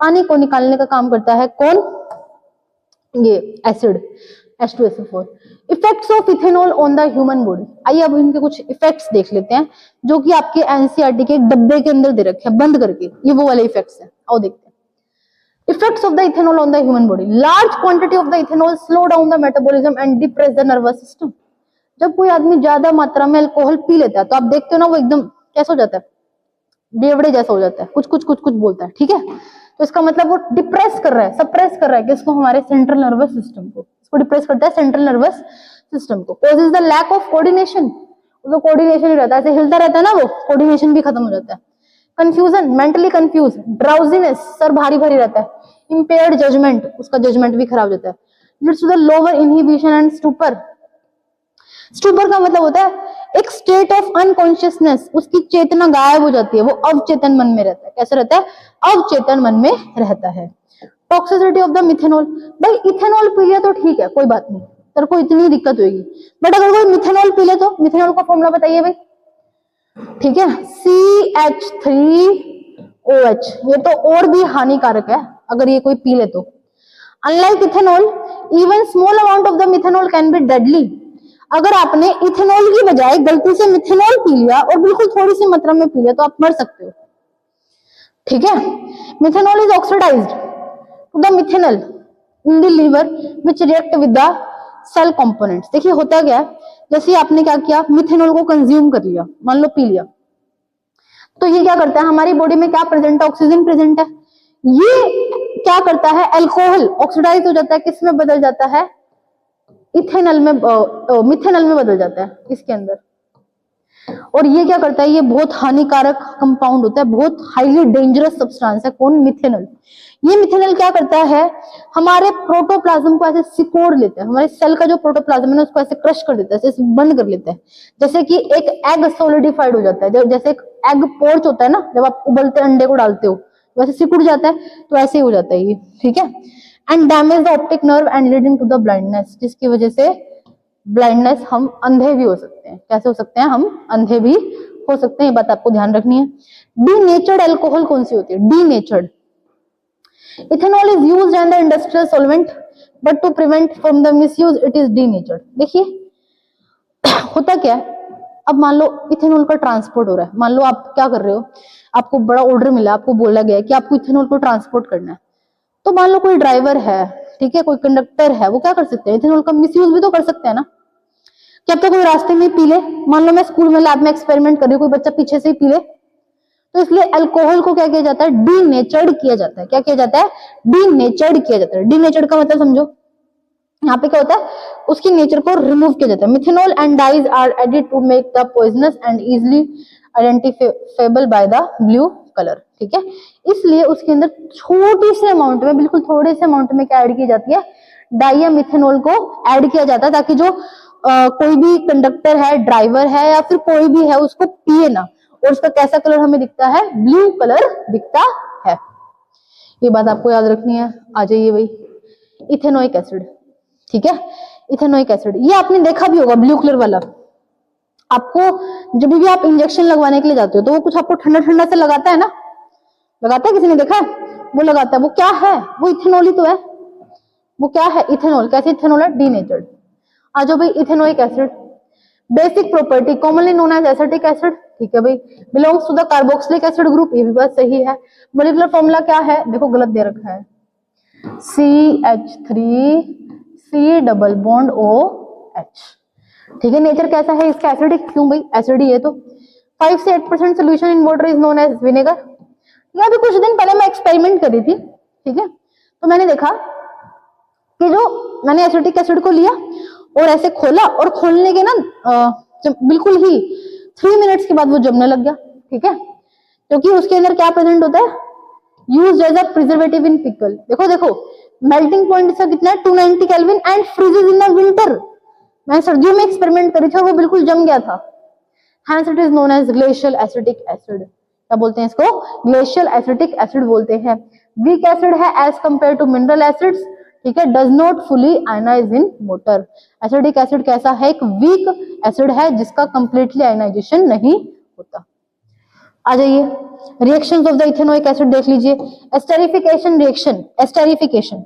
पानी को निकालने का काम करता है कौन, ये acid H2SO4। Effects of ethanol on the human body, आइए अब इनके कुछ इफेक्ट्स देख लेते हैं जो कि आपके एनसीईआरटी के एक डब्बे के अंदर दे रखे हैं बंद करके, ये वो वाले इफेक्ट्स हैं। आओ देखते हैं। Effects of the ethanol on the human body, large quantity of the ethanol slow down the metabolism and depress the nervous system. जब कोई आदमी ज्यादा मात्रा में अल्कोहल पी लेता है तो आप देखते हो ना वो एकदम कैसा हो जाता है, बेवड़े जैसा हो जाता है, कुछ कुछ कुछ कुछ बोलता है, ठीक है। तो इसका मतलब वो डिप्रेस कर रहा है, सप्रेस कर रहा है किसको, हमारे सेंट्रल नर्वस सिस्टम को। इसको डिप्रेस करता है सेंट्रल नर्वस सिस्टम को। Causes the lack of coordination, उसको कोऑर्डिनेशन नहीं रहता, ऐसे हिलता रहता है ना वो, कोऑर्डिनेशन भी खत्म हो जाता है। Confusion, mentally confuse, drowsiness, sir भारी भारी रहता है, इंपेयर्ड जजमेंट, उसका जजमेंट भी खराब हो जाता है। Leads to the lower inhibition and stupor. Stupor का मतलब होता है एक स्टेट ऑफ अनकॉन्शियसनेस, उसकी चेतना गायब हो जाती है, वो अवचेतन मन में रहता है। कैसे रहता है, अवचेतन मन में रहता है। टॉक्सिसिटी ऑफ द मिथेनॉल, भाई इथेनॉल पी लिया तो ठीक है, कोई बात नहीं, तेरे को इतनी दिक्कत होगी, बट अगर कोई मिथेनॉल पी ले तो, मिथेनॉल का फॉर्मूला बताइए भाई, ठीक है, CH3OH। ये तो और भी हानिकारक है अगर ये कोई पी ले तो। Unlike ethanol, even small amount of the methanol can be deadly. अगर आपने इथेनॉल की बजाय गलती से मिथेनॉल पी लिया और बिल्कुल थोड़ी सी मात्रा में पी लिया तो आप मर सकते हो, ठीक है। Methanol is oxidised to the methanol in the liver which react with the cell components. देखिए होता क्या है, जैसे आपने क्या किया, मिथेनॉल को कंज्यूम कर लिया, मान लो पी लिया, तो ये क्या करता है, हमारी बॉडी में क्या प्रेजेंट है, ऑक्सीजन प्रेजेंट है। ये क्या करता है, अल्कोहल ऑक्सीडाइज हो जाता है, किस में बदल जाता है, इथेनॉल में, मिथेनॉल में बदल जाता है इसके अंदर। और ये क्या करता है, ये बहुत हानिकारक कंपाउंड होता है, बहुत हाईली डेंजरस सब्सटेंस है, कौन, मिथेनॉल। ये मिथेनॉल क्या करता है, हमारे प्रोटोप्लाज्म को ऐसे सिकोड़ लेता है, हमारे सेल का जो प्रोटोप्लाज्म है ना उसको ऐसे क्रश कर देता है, ऐसे बंद कर लेता है, जैसे कि एक एग सॉलिडिफाइड हो जाता है। जैसे एक एग पोर्च होता है ना, जब आप उबलते अंडे को डालते हो वैसे सिकुड़ जाता है, तो ऐसे ही हो जाता है ये, ठीक है। And damage the optic nerve and leading to the blindness, जिसकी वजह से ब्लाइंडनेस, हम अंधे भी हो सकते हैं। कैसे हो सकते हैं, हम अंधे भी हो सकते हैं, ये बात आपको ध्यान रखनी है। डीनेचर्ड अल्कोहल कौन सी होती है, denatured. Ethanol is used as the industrial solvent but to prevent from the misuse it is denatured. देखिए होता क्या है, अब मान लो इथेनॉल का ट्रांसपोर्ट हो रहा है, मान लो आप क्या कर रहे हो, आपको बड़ा ऑर्डर मिला, आपको बोला गया है कि आपको इथेनॉल को ट्रांसपोर्ट करना है। तो मान लो कोई ड्राइवर है, ठीक है, कोई कंडक्टर है, वो क्या कर सकते हैं, इथेनॉल का मिसयूज भी तो कर सकते हैं ना। क्या पता कोई रास्ते में पी ले, मान लो मैं स्कूल में लैब में एक्सपेरिमेंट कर रही हूँ, कोई बच्चा पीछे से ही पी ले, तो इसलिए अल्कोहल को क्या किया जाता है, डीनेचर्ड किया जाता है। क्या किया जाता है, डीनेचर्ड किया जाता है। डीनेचर्ड का मतलब समझो, यहाँ पे क्या होता है, उसकी नेचर को रिमूव किया जाता है। Methanol and dyes are added to make the poisonous and easily identifiable by the blue colour, ठीक है। इसलिए उसके अंदर छोटी से अमाउंट में, बिल्कुल थोड़े से अमाउंट में क्या ऐड की जाती है, डाई या मिथेनॉल को ऐड किया जाता है, ताकि जो कोई भी कंडक्टर है, ड्राइवर है या फिर कोई भी है, उसको पिए ना। और उसका कैसा कलर हमें दिखता है, ब्लू कलर दिखता है। ये बात आपको याद रखनी है। आ जाइए भाई, इथेनोइक एसिड, ठीक है, इथेनोइक एसिड, ये आपने देखा भी होगा ब्लू कलर वाला। आपको जब भी आप इंजेक्शन लगवाने के लिए जाते हो तो वो कुछ आपको ठंडा ठंडा से लगाता है ना, लगाता है, किसी ने देखा है, वो लगाता है। वो क्या है, वो इथेनॉल ही तो है। वो क्या है, इथेनॉल। कैसे इथेनॉल है, डीनेचर्ड। आ जाओ भाई, ethanoic acid, basic property commonly known as acetic acid, ठीक है भाई, belongs to the carboxylic acid group, ये भी बात सही है। मॉलिक्यूलर फॉर्मूला क्या है, देखो गलत दे रखा है, CH3C डबल बॉन्ड OH, ठीक है। नेचर कैसा है इसका, एसिडिक, क्यों भाई, एसिड ही है तो। 5 से 8% solution in water is known as vinegar. या भी कुछ दिन पहले मैं एक्सपेरिमेंट करी थी, ठीक है, तो मैंने देखा कि जो मैंने एसिटिक एसिड को लिया और ऐसे खोला, और खोलने के ना बिल्कुल ही 3 मिनट्स के बाद वो जमने लग गया, ठीक है, क्योंकि उसके अंदर क्या प्रेजेंट होता है, used as a preservative in pickle. देखो देखो, मेल्टिंग पॉइंट इसका कितना है, 290 kelvin and freezes in the winter. मैं सर्दियों में एक्सपेरिमेंट करी थी और वो बिल्कुल जम गया था। Hence it is known as glacial acetic acid। क्या बोलते हैं इसको, ग्लेशियल एसिटिक एसिड बोलते हैं। वीक एसिड है as compare to mineral acids, ठीक है, does not fully ionize in water. Acidic acid कैसा है, एक वीक एसिड है जिसका कंप्लीटली आयनाइजेशन नहीं होता। आ जाइए, reactions of the ethanoic acid देख लीजिए। एस्टेरिफिकेशन रिएक्शन, एस्टेरिफिकेशन,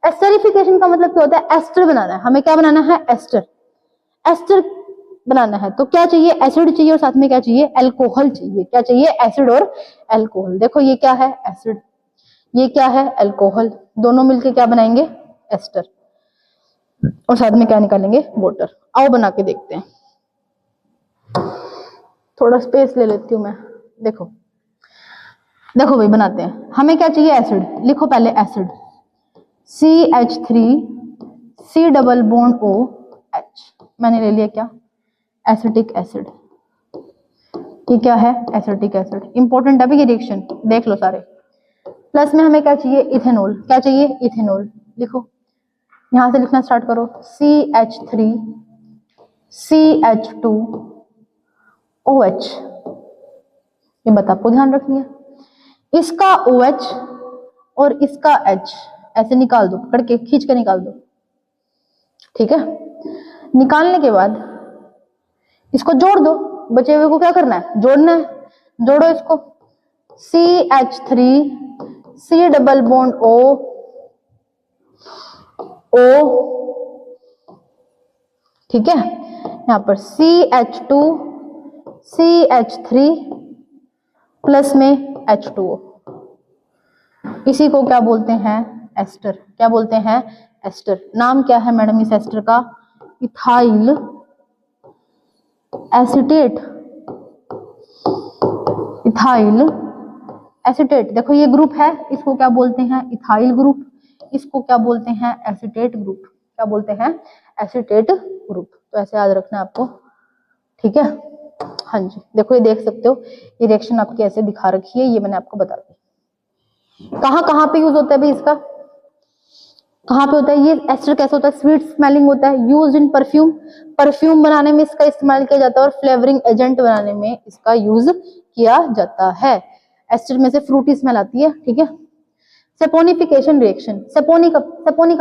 एस्टेरिफिकेशन का मतलब क्या होता है, एस्टर बनाना है। हमें क्या बनाना है, एस्टर, एस्टर बनाना है। तो क्या चाहिए, एसिड चाहिए और साथ में क्या चाहिए, अल्कोहल चाहिए। क्या चाहिए, एसिड और अल्कोहल। देखो ये क्या है, एसिड, ये क्या है, अल्कोहल, दोनों मिलके क्या बनाएंगे, एस्टर, और साथ में क्या निकालेंगे, वाटर। आओ बना के देखते हैं, थोड़ा स्पेस ले लेती हूँ मैं। देखो देखो भाई, बनाते हैं। हमें क्या चाहिए, एसिड, लिखो पहले acid, CH3C double bond OH, मैंने ले लिया क्या, एसिटिक एसिड। ये क्या है, एसिटिक एसिड। इंपॉर्टेंट है ये रिएक्शन, देख लो सारे। प्लस में हमें क्या चाहिए, इथेनॉल। क्या चाहिए, इथेनॉल, लिखो, यहां से लिखना स्टार्ट करो, CH3CH2OH। ये बात आपको ध्यान रखनी है। इसका OH और इसका H ऐसे निकाल दो, पकड़ के खींच के निकाल दो, ठीक है। निकालने के बाद इसको जोड़ दो, बचे हुए को क्या करना है, जोड़ना है। जोड़ो इसको, CH3C डबल बॉन्ड O, ठीक है, यहाँ पर CH2CH3 प्लस में H2O। इसी को क्या बोलते हैं, एस्टर। क्या बोलते हैं, एस्टर। नाम क्या है मैडम इस एस्टर का, इथाइल एसीटेट, इथाइल एसीटेट। देखो ये ग्रुप है, इसको क्या बोलते हैं, इथाइल ग्रुप। इसको क्या बोलते हैं, एसीटेट ग्रुप। क्या बोलते हैं, एसीटेट ग्रुप। तो ऐसे याद रखना है आपको, ठीक है। हाँ जी, देखो ये देख सकते हो, ये रिएक्शन आपकी ऐसे दिखा रखी है, ये मैंने आपको बता दी। कहाँ पे यूज होता है भाई इसका, कहाँ पे होता है ये एस्टर, कैसा होता है, स्वीट स्मेलिंग होता है। यूज इन परफ्यूम, परफ्यूम बनाने में इसका इस्तेमाल किया जाता है, और फ्लेवरिंग एजेंट बनाने में इसका यूज किया जाता है। एस्टर में से फ्रूटी स्मेल आती है, ठीक है। सेपोनिफिकेशन रिएक्शन, सेपोनी का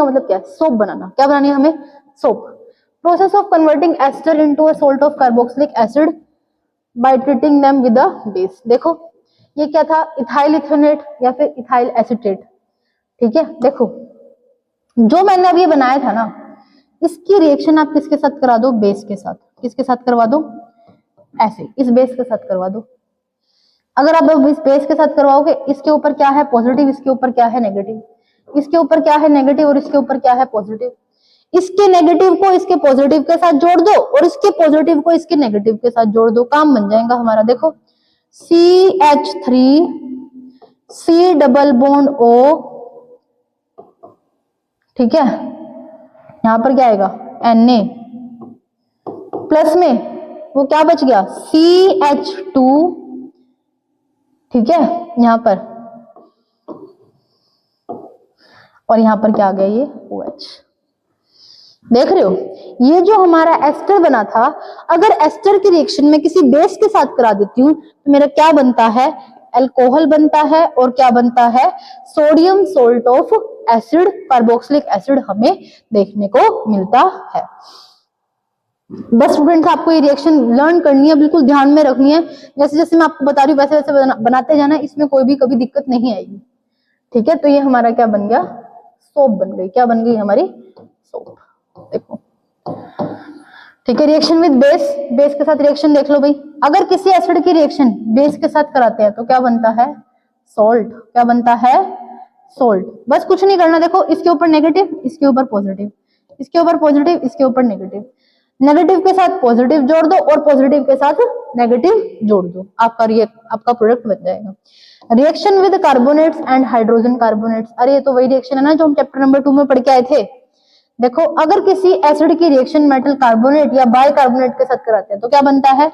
मतलब क्या है, सोप बनाना। क्या बनानी है हमें, soap. Process of converting ester into a salt of carboxylic acid by treating them with a base. देखो ये क्या था, इथाइल इथेनेट या फिर इथाइल एसीटेट, ठीक है। देखो जो मैंने अभी बनाया था ना, इसकी रिएक्शन आप किसके साथ करा दो, बेस के साथ। किसके साथ करवा दो, ऐसे इस बेस के साथ करवा दो। अगर आप इस बेस के साथ करवाओगे, इसके ऊपर क्या है पॉजिटिव, इसके ऊपर क्या है नेगेटिव, इसके ऊपर क्या है नेगेटिव और इसके ऊपर क्या है पॉजिटिव, इसके नेगेटिव को इसके पॉजिटिव के साथ जोड़ दो और इसके पॉजिटिव को इसके नेगेटिव के साथ जोड़ दो, काम बन जाएगा हमारा। देखो CH3 C double bond O, ठीक है, यहां पर क्या आएगा Na, प्लस में वो क्या बच गया CH2, ठीक है, यहां पर, और यहां पर क्या आ गया ये OH। देख रहे हो, ये जो हमारा एस्टर बना था, अगर एस्टर की रिएक्शन में किसी बेस के साथ करा देती हूं तो मेरा क्या बनता है, अल्कोहल बनता है, और क्या बनता है, sodium salt of acid, carboxylic acid हमें देखने को मिलता है। बस स्टूडेंट्स आपको ये रिएक्शन लर्न करनी है, बिल्कुल ध्यान में रखनी है, जैसे जैसे मैं आपको बता रही हूँ वैसे वैसे बनाते जाना, इसमें कोई भी कभी दिक्कत नहीं आएगी, ठीक है। तो ये हमारा क्या बन गया, सोप बन गई, क्या बन गई हमारी सोप, देखो, ठीक है। रिएक्शन विद बेस, बेस के साथ रिएक्शन देख लो भाई, अगर किसी एसिड की रिएक्शन बेस के साथ कराते हैं तो क्या बनता है, सॉल्ट, क्या बनता है, सॉल्ट। बस कुछ नहीं करना, देखो इसके ऊपर नेगेटिव, इसके ऊपर पॉजिटिव, इसके ऊपर पॉजिटिव, इसके ऊपर नेगेटिव, नेगेटिव के साथ पॉजिटिव जोड़ दो और पॉजिटिव के साथ नेगेटिव जोड़ दो, आपका प्रोडक्ट बन जाएगा। Reaction with carbonates and hydrogen carbonates, अरे ये तो वही रिएक्शन है ना जो हम चैप्टर नंबर 2 में पढ़ के आए थे। देखो अगर किसी एसिड की रिएक्शन मेटल कार्बोनेट या बाई कार्बोनेट के साथ कराते हैं तो क्या बनता है,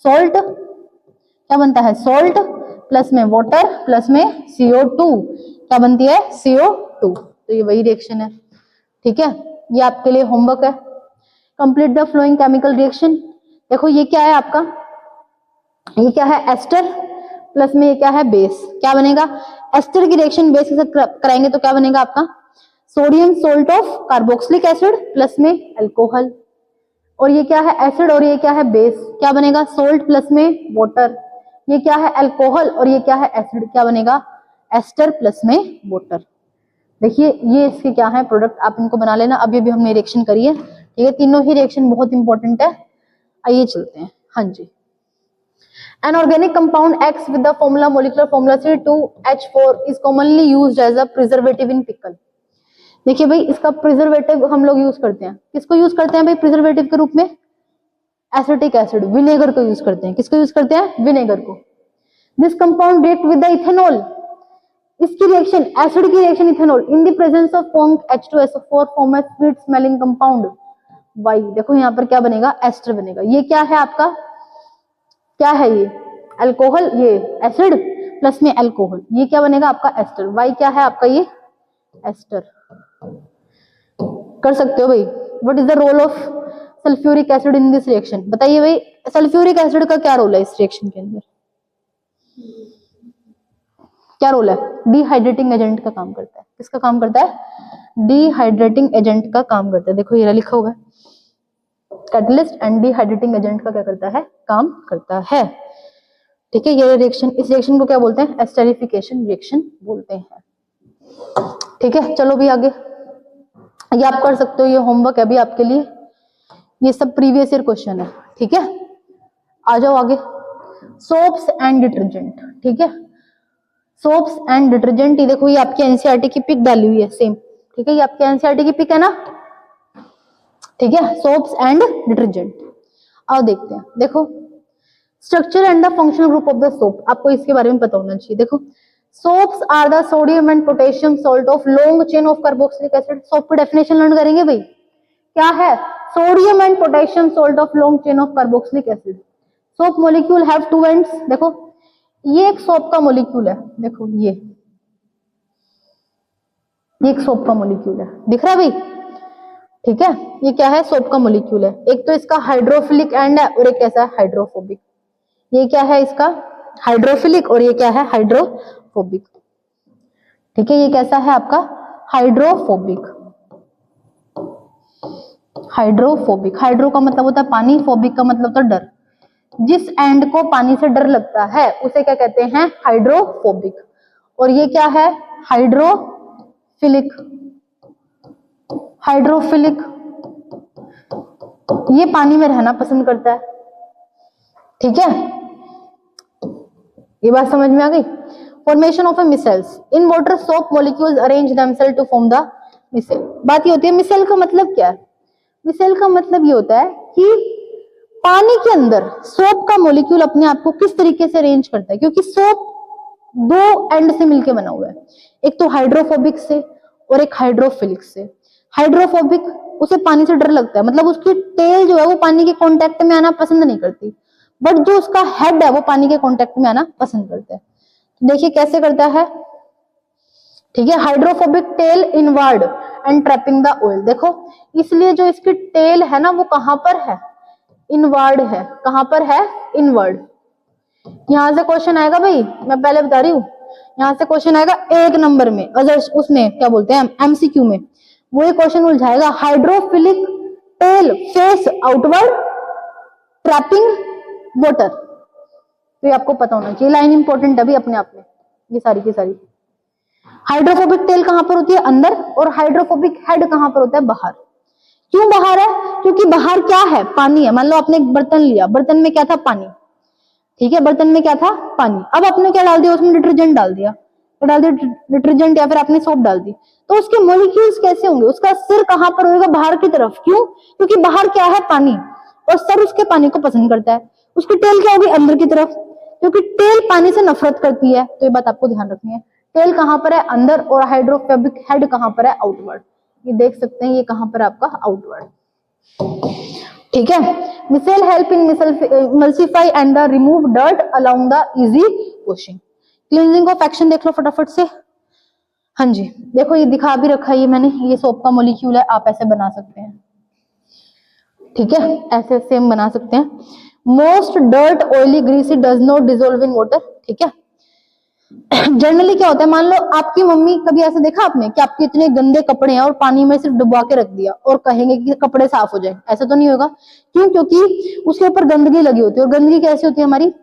सॉल्ट, क्या बनता है, सॉल्ट, प्लस में वाटर, प्लस में CO2, क्या बनती है, CO2। तो ये वही रिएक्शन है, ठीक है। ये आपके लिए होमवर्क है, complete the flowing chemical reaction. देखो ये क्या है आपका, ये क्या है एस्टर, प्लस में ये क्या है बेस, क्या बनेगा, एस्टर की रिएक्शन बेस के साथ कराएंगे तो क्या बनेगा आपका, sodium salt of carboxylic acid plus में अल्कोहल, और ये क्या है एसिड और ये क्या है बेस, क्या बनेगा, सोल्ट प्लस में वाटर, ये क्या है अल्कोहल और ये क्या है एसिड, क्या बनेगा, एस्टर प्लस में वाटर। देखिए ये इसके क्या है प्रोडक्ट, आप इनको बना लेना, अभी अभी हमने रिएक्शन करी है, ठीक है। तीनों ही रिएक्शन बहुत इंपॉर्टेंट है, आइए चलते हैं। हाँ जी, An organic compound X with the formula molecular formula C2H4 is commonly used as a preservative in pickle। देखिए भाई इसका प्रिजर्वेटिव हम लोग यूज करते हैं, किसको यूज करते हैं भाई प्रिजर्वेटिव के रूप में, एसिटिक एसिड, विनेगर को यूज करते हैं, किसको यूज करते हैं, विनेगर को। This compound react with the ethanol, इसकी रिएक्शन, एसिड की reaction ethanol in the presence of H2SO4 form A sweet smelling compound Y। देखो यहाँ पर क्या बनेगा, एस्टर बनेगा। ये क्या है आपका, क्या है ये अल्कोहल, ये एसिड प्लस में अल्कोहल, ये क्या बनेगा आपका एस्टर, Y क्या है आपका ये एस्टर। कर सकते हो भाई। What is the role of sulphuric acid in this reaction, बताइए भाई सल्फ्यूरिक एसिड का क्या रोल है इस रिएक्शन के अंदर, क्या रोल है, डिहाइड्रेटिंग एजेंट का काम करता है, किसका काम करता है, डिहाइड्रेटिंग एजेंट का काम करता है। देखो ये लिखा हुआ है, कैटलिस्ट एंड डिहाइड्रेटिंग एजेंट का क्या करता है, काम करता है, ठीक है। ये रिएक्शन, इस रिएक्शन को क्या बोलते हैं, एस्टेरिफिकेशन रिएक्शन बोलते हैं, ठीक है। चलो भी आगे, ये आप कर सकते हो, ये होमवर्क है अभी आपके लिए, ये सब प्रीवियस ईयर क्वेश्चन है, ठीक है। आ जाओ आगे, सोप्स एंड डिटर्जेंट, ठीक है। सोप्स एंड डिटर्जेंट, ये देखो ये आपकी एनसीईआरटी की पिक डाली हुई है सेम, ठीक है, ये आपकी एनसीईआरटी की पिक है ना, ठीक है। सोप्स एंड डिटर्जेंट, आओ देखते हैं। देखो structure and the functional group of the soap, आपको इसके बारे में पता होना चाहिए। देखो soaps are the sodium and potassium salt of long chain of carboxylic acid. Soap की डेफिनेशन लर्न करेंगे भाई, क्या है, sodium and potassium salt of long chain of carboxylic acid. Soap molecule have two ends, देखो ये एक soap का molecule है, देखो ये एक सोप का मॉलिक्यूल है, दिख रहा है भाई, ठीक है। ये क्या है, सोप का मॉलिक्यूल है, एक तो इसका हाइड्रोफिलिक एंड है और एक कैसा है, हाइड्रोफोबिक। ये क्या है इसका हाइड्रोफिलिक और ये क्या है, हाइड्रोफोबिक, ठीक है। ये कैसा है आपका हाइड्रोफोबिक, हाइड्रोफोबिक, हाइड्रो का मतलब होता है पानी, फोबिक का मतलब होता है डर, जिस एंड को पानी से डर लगता है उसे क्या कहते हैं, हाइड्रोफोबिक। और ये क्या है, हाइड्रोफिलिक, हाइड्रोफिलिक ये पानी में रहना पसंद करता है, ठीक है, ये बात समझ में आ गई। Formation of a micelles in water, soap molecules arrange themselves to form the micelle. बात ये होती है मिसेल का मतलब क्या है? मिसेल का मतलब ये होता है कि पानी के अंदर सोप का मॉलिक्यूल अपने आप को किस तरीके से अरेंज करता है, क्योंकि सोप दो एंड से मिलके बना हुआ है, एक तो हाइड्रोफोबिक से और एक हाइड्रोफिलिक से। हाइड्रोफोबिक, उसे पानी से डर लगता है, मतलब उसकी टेल जो है वो पानी के कांटेक्ट में आना पसंद नहीं करती, बट जो उसका हेड है वो पानी के कांटेक्ट में आना पसंद करता है। तो देखिए कैसे करता है, ठीक है, hydrophobic tell inward and trapping the oil. देखो इसलिए जो इसकी टेल है ना वो कहां पर है, इनवर्ड है। कहां पर है, इनवर्ड। यहां से क्वेश्चन आएगा भाई, मैं पहले बता रही हूँ, यहां से क्वेश्चन आएगा 1 नंबर में, अगर उसमें क्या बोलते हैं एमसीक्यू में, वो क्वेश्चन उलझाएगा hydrophilic tail face outward trapping water. तो ये आपको पता होना चाहिए, लाइन इंपॉर्टेंट है भी अपने आप में, ये सारी की सारी। हाइड्रोफोबिक टेल कहां पर होती है, अंदर, और हाइड्रोफोबिक हेड कहां पर होता है, बाहर। क्यों बाहर है, क्योंकि बाहर क्या है, पानी है। मान लो आपने एक बर्तन लिया, बर्तन में क्या था, पानी, ठीक है, बर्तन में क्या था, पानी। अब आपने क्या डाल दिया, उसमें डिटर्जेंट डाल दिया, तो डाल दिया डिटर्जेंट, या फिर आपने सोप डाल दी, तो उसके मॉलिक्यूल्स कैसे होंगे, उसका सिर कहां पर होगा, बाहर की तरफ। क्यों, क्योंकि बाहर क्या है, पानी, और सर उसके पानी को पसंद करता है। उसकी टेल क्या होगी, अंदर की तरफ, क्योंकि टेल पानी से नफरत करती है। तो ये बात आपको ध्यान रखनी है, टेल कहां पर है, अंदर, और हाइड्रोफोबिक हेड कहां पर है, आउटवर्ड। ये देख सकते हैं, ये कहां पर है आपका, आउटवर्ड, ठीक है। Micelle help in emulsify and the remove dirt along the easy washing. Cleansing of action देख लो फटाफट से। हाँ जी, देखो ये दिखा भी रखा है ये मैंने, ये सोप का मॉलिक्यूल है, आप ऐसे बना सकते हैं, ठीक है, ऐसे सेम बना सकते हैं। Most dirt oily greasy does not dissolve in water, ठीक है। जनरली क्या होता है, मान लो आपकी मम्मी, कभी ऐसे देखा आपने कि आपके इतने गंदे कपड़े हैं और पानी में सिर्फ डुबा के रख दिया और कहेंगे कि कपड़े साफ हो जाए, ऐसा तो नहीं होगा। क्यों, क्योंकि उसके ऊपर गंदगी लगी होती है, और गंदगी कैसी होती है हमारी,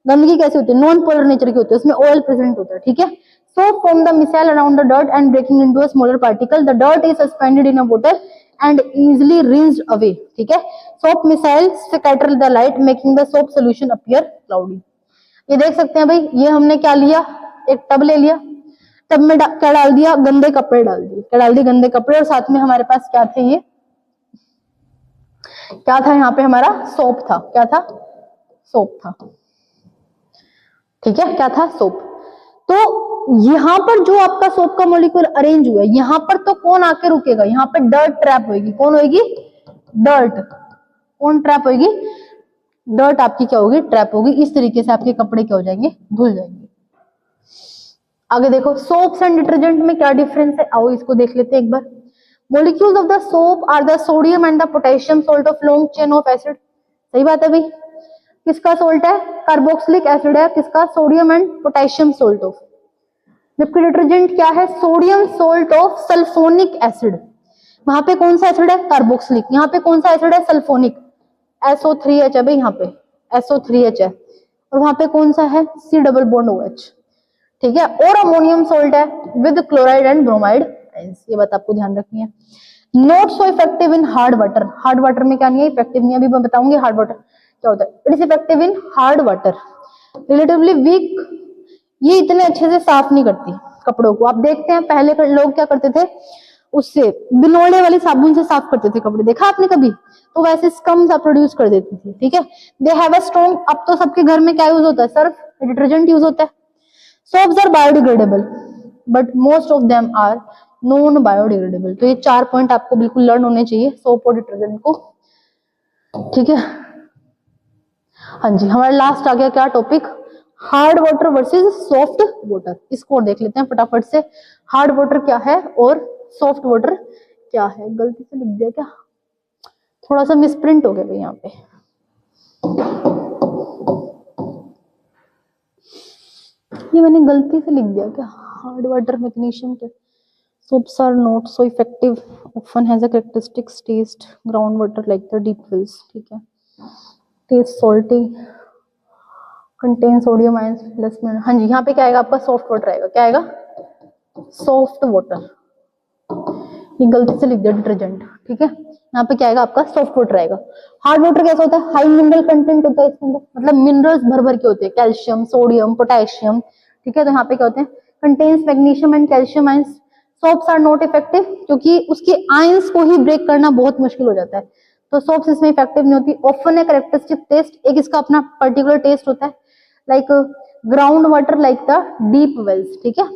गंदगी कैसी होती है, नॉन पोलर नेचर की होती है, उसमें ऑयल प्रेजेंट होता है, ठीक है। So form the micelle around the dirt and breaking into a smaller particle, the dirt is suspended in a water and easily rinsed away, ठीक है। Soap micelle scatter the light making the soap solution appear cloudy. ये देख सकते हैं भाई, ये हमने क्या लिया, एक टब ले लिया, टब में क्या डाल दिया, गंदे कपड़े डाल दिए, क्या डाल दिए, गंदे कपड़े, और साथ में हमारे पास क्या थे, ये क्या था, यहाँ पे हमारा सोप था, क्या था, सोप था, ठीक है, क्या था, सोप। तो यहाँ पर जो आपका सोप का मॉलिक्यूल अरेंज हुआ है, यहाँ पर तो कौन आके रुकेगा, यहाँ पे डर्ट ट्रैप होगी, कौन होगी, डर्ट, कौन ट्रैप होगी, डर्ट आपकी क्या होगी, ट्रैप होगी। इस तरीके से आपके कपड़े क्या हो जाएंगे, धुल जाएंगे। आगे देखो, सोप्स एंड डिटर्जेंट में क्या डिफरेंस है, आओ इसको देख लेते हैं एक बार। Molecules of the soap are the sodium and the potassium salt of long chain of acid. सही बात है भाई, किसका सोल्ट है, कार्बोक्सिलिक एसिड है, किसका, sodium and potassium salt of. जबकि डिटर्जेंट क्या है, sodium salt of sulphonic acid. वहां पे कौन सा एसिड है, कार्बोक्सिलिक, यहाँ पे कौन सा एसिड है, सल्फोनिक, SO3H है भाई, यहाँ पे SO3H है, और वहां पे कौन सा है, C डबल बॉन्ड OH, ठीक है। और अमोनियम सोल्ट है with chloride and bromide ions. ये बात आपको ध्यान रखनी है। Not so effective in hard water, hard water में क्या नहीं है, इफेक्टिव नहीं है, अभी मैं बताऊंगी हार्ड वाटर क्या होता है। It is effective in hard water, relatively weak, ये इतने अच्छे से साफ नहीं करती कपड़ों को। आप देखते हैं पहले लोग क्या करते थे, उससे बिनोले वाली साबुन से साफ करते थे कपड़े, देखा आपने कभी, तो वैसे स्कम सा प्रोड्यूस कर देती थी, ठीक है। दे हैव अ स्ट्रॉन्ग, अब तो सबके घर में क्या यूज होता है, सर्फ डिटर्जेंट यूज होता है। Soaps are biodegradable but most of them are non biodegradable. तो ये 4 पॉइंट आपको बिल्कुल लर्न होने चाहिए सोप और डिटर्जेंट को, ठीक है। हाँ जी, हमारा लास्ट आ गया क्या topic, hard water versus soft water. इसको और देख लेते हैं फटाफट से, हार्ड वाटर क्या है और सॉफ्ट वाटर क्या है। गलती से लिख दिया क्या, थोड़ा सा मिसप्रिंट हो गया भाई यहाँ पे, ये मैंने गलती से लिख दिया क्या, हार्ड वाटर मैग्नीशियम के। Soaps are not so effective, often has a characteristics taste ground water like the deep wells, ठीक है। Taste salty, contain sodium ions plus में। हाँ जी, यहाँ पे क्या आएगा आपका, सॉफ्ट वाटर आएगा, क्या आएगा, सॉफ्ट वाटर। ये गलती से लिख दिया डिटर्जेंट, ठीक है। यहाँ पे क्या आएगा आपका सॉफ्ट वाटर आएगा। हार्ड वाटर कैसा होता है, हाई मिनरल कंटेंट होता है इसके अंदर, मतलब मिनरल्स भर भर के होते हैं, कैल्शियम, सोडियम, पोटेशियम, ठीक है। तो यहाँ पे क्या होते हैं, contains magnesium and calcium ions. Soaps are not effective, क्योंकि उसके आयंस को ही ब्रेक करना बहुत मुश्किल हो जाता है, तो सोप्स इसमें इफेक्टिव नहीं होती। ऑफन ए कैरेक्टरिस्टिक टेस्ट, एक इसका अपना पर्टिकुलर टेस्ट होता है, like ground water like the deep wells, ठीक है।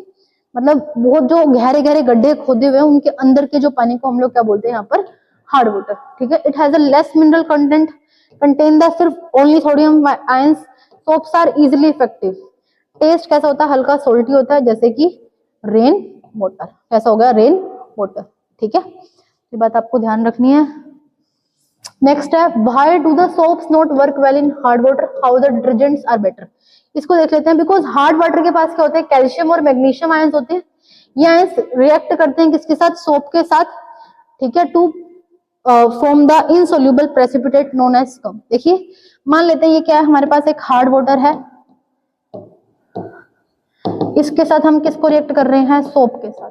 मतलब बहुत जो गहरे गहरे गड्ढे खोदे हुए हैं उनके अंदर के जो पानी को हम लोग क्या बोलते हैं यहाँ पर, हार्ड वाटर, ठीक है। It has a less mineral content, contain the सिर्फ only sodium ions. Soaps are easily effective. Taste कैसा होता है, हल्का सोल्टी होता है, जैसे कि रेन वाटर, कैसा हो गया, रेन वाटर, ठीक है। ये बात आपको ध्यान रखनी है। नेक्स्ट है, why do the soaps not work well in hard water, how the detergents are better. इसको देख लेते हैं। बिकॉज हार्ड वाटर के पास क्या होता है, कैल्शियम और मैग्नीशियम आयंस होते हैं। ये आयंस रिएक्ट करते हैं किसके साथ, सोप के साथ, ठीक है, to form the insoluble precipitate known as scum. देखिए मान लेते हैं ये क्या है, हमारे पास एक हार्ड वाटर है, इसके साथ हम किसको रिएक्ट कर रहे हैं, सोप के साथ।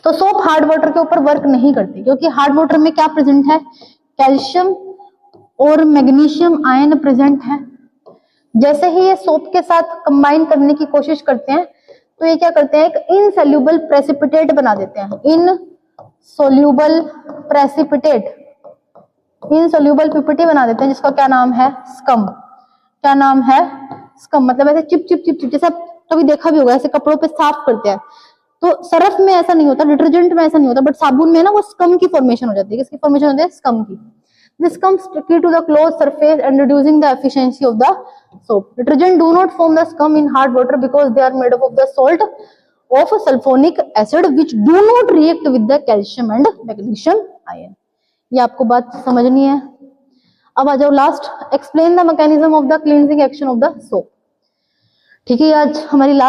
तो सोप हार्ड वाटर के ऊपर वर्क नहीं करती, क्योंकि हार्ड वाटर में क्या प्रेजेंट है, कैल्शियम और मैग्नीशियम आयन प्रेजेंट है। जैसे ही ये सोप के साथ कंबाइन करने की कोशिश करते हैं तो ये क्या करते हैं, एक इनसोल्यूबल प्रेसिपिटेट बना देते हैं, इनसोल्यूबल प्रेसिपिटेट, इनसोल्यूबल पीपीटी बना देते हैं, जिसका क्या नाम है, स्कम। क्या नाम है, स्कम। मतलब ऐसे चिप चिप चिप चिप, जैसे आप कभी देखा भी होगा, ऐसे कपड़ों पे साफ करते हैं, तो सरफ में ऐसा नहीं होता, डिटर्जेंट में ऐसा नहीं होता, बट साबुन में ना वो स्कम की फॉर्मेशन हो जाती है। किसकी फॉर्मेशन होती है, स्कम की। This comes sticky to the cloth surface and reducing the efficiency of the soap. Detergent do not form the scum in hard water because they are made up of the salt of sulfonic acid which do not react with the calcium and magnesium ion. ये आपको बात समझनी है। अब आ जाओ last, explain the mechanism of the cleansing action of the soap. ठीक है, आज हमारी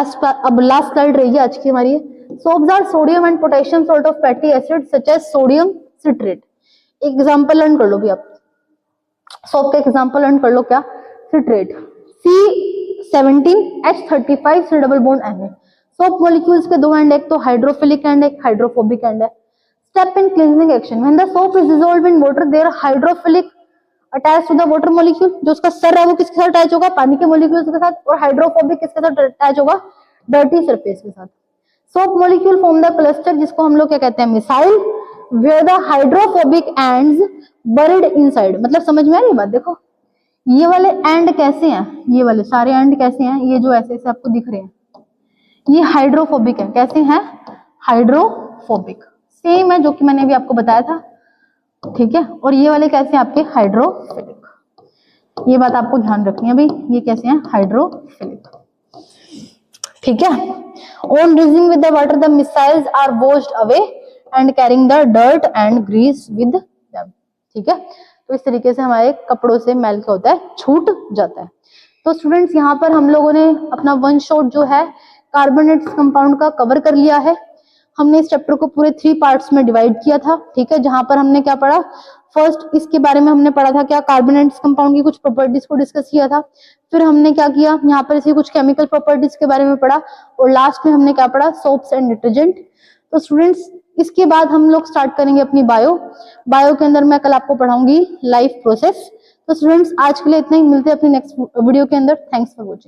अब लास्ट स्लाइड रहेगी आज की हमारी। Soaps are sodium and potassium salt of fatty acid such as sodium citrate. Example learn कर लो भी आप, सोप का एग्जाम्पल लर्न कर लो, क्या, citrate, C17H35 C double bond Na। Soap molecules के दो एंड, एक तो हाइड्रोफिलिक एंड एक हाइड्रोफोबिक एंड है। Step in cleansing action, when the soap is dissolved in water their hydrophilic attach to the water molecule. जो उसका sir है वो किसके साथ अटैच होगा, पानी के मॉलिक्यूल्स के साथ, और हाइड्रोफोबिक किसके साथ अटैच होगा, डर्टी सरफेस के साथ। Soap molecule form the cluster, जिसको हम लोग क्या कहते हैं, missile, where the hydrophobic ends buried inside। मतलब समझ में आ रही बात। देखो ये वाले एंड कैसे हैं, ये वाले सारे एंड कैसे हैं, ये जो ऐसे ऐसे आपको दिख रहे हैं, ये हाइड्रोफोबिक है। कैसे हैं, हाइड्रोफोबिक, सेम है जो कि मैंने अभी आपको बताया था, ठीक है। और ये वाले कैसे हैं आपके, हाइड्रोफिलिक। ये बात आपको ध्यान रखनी है भाई, ये कैसे हैं, हाइड्रोफिलिक, ठीक है। On rinsing with the water the micelles are washed away and carrying the dirt and grease with them, ठीक है। तो इस तरीके से हमारे कपड़ों से मैल क्या होता है, छूट जाता है। तो स्टूडेंट्स यहाँ पर हम लोगों ने अपना वन शॉट जो है कार्बोनेट्स कंपाउंड का कवर कर लिया है। हमने इस चैप्टर को पूरे 3 पार्ट्स में डिवाइड किया था, ठीक है। जहां पर हमने क्या पढ़ा, फर्स्ट इसके बारे में हमने पढ़ा था क्या, कार्बोनेट्स कंपाउंड की कुछ प्रॉपर्टीज को डिस्कस किया था। फिर हमने क्या किया, यहाँ पर इसी कुछ केमिकल प्रॉपर्टीज के बारे में पढ़ा, और लास्ट में हमने क्या पढ़ा, सोप्स एंड डिटर्जेंट। तो स्टूडेंट्स इसके बाद हम लोग स्टार्ट करेंगे अपनी बायो के अंदर मैं कल आपको पढ़ाऊंगी लाइफ प्रोसेस। तो स्टूडेंट्स आज के लिए इतना ही, मिलते हैं अपनी नेक्स्ट वीडियो के अंदर। Thanks for watching.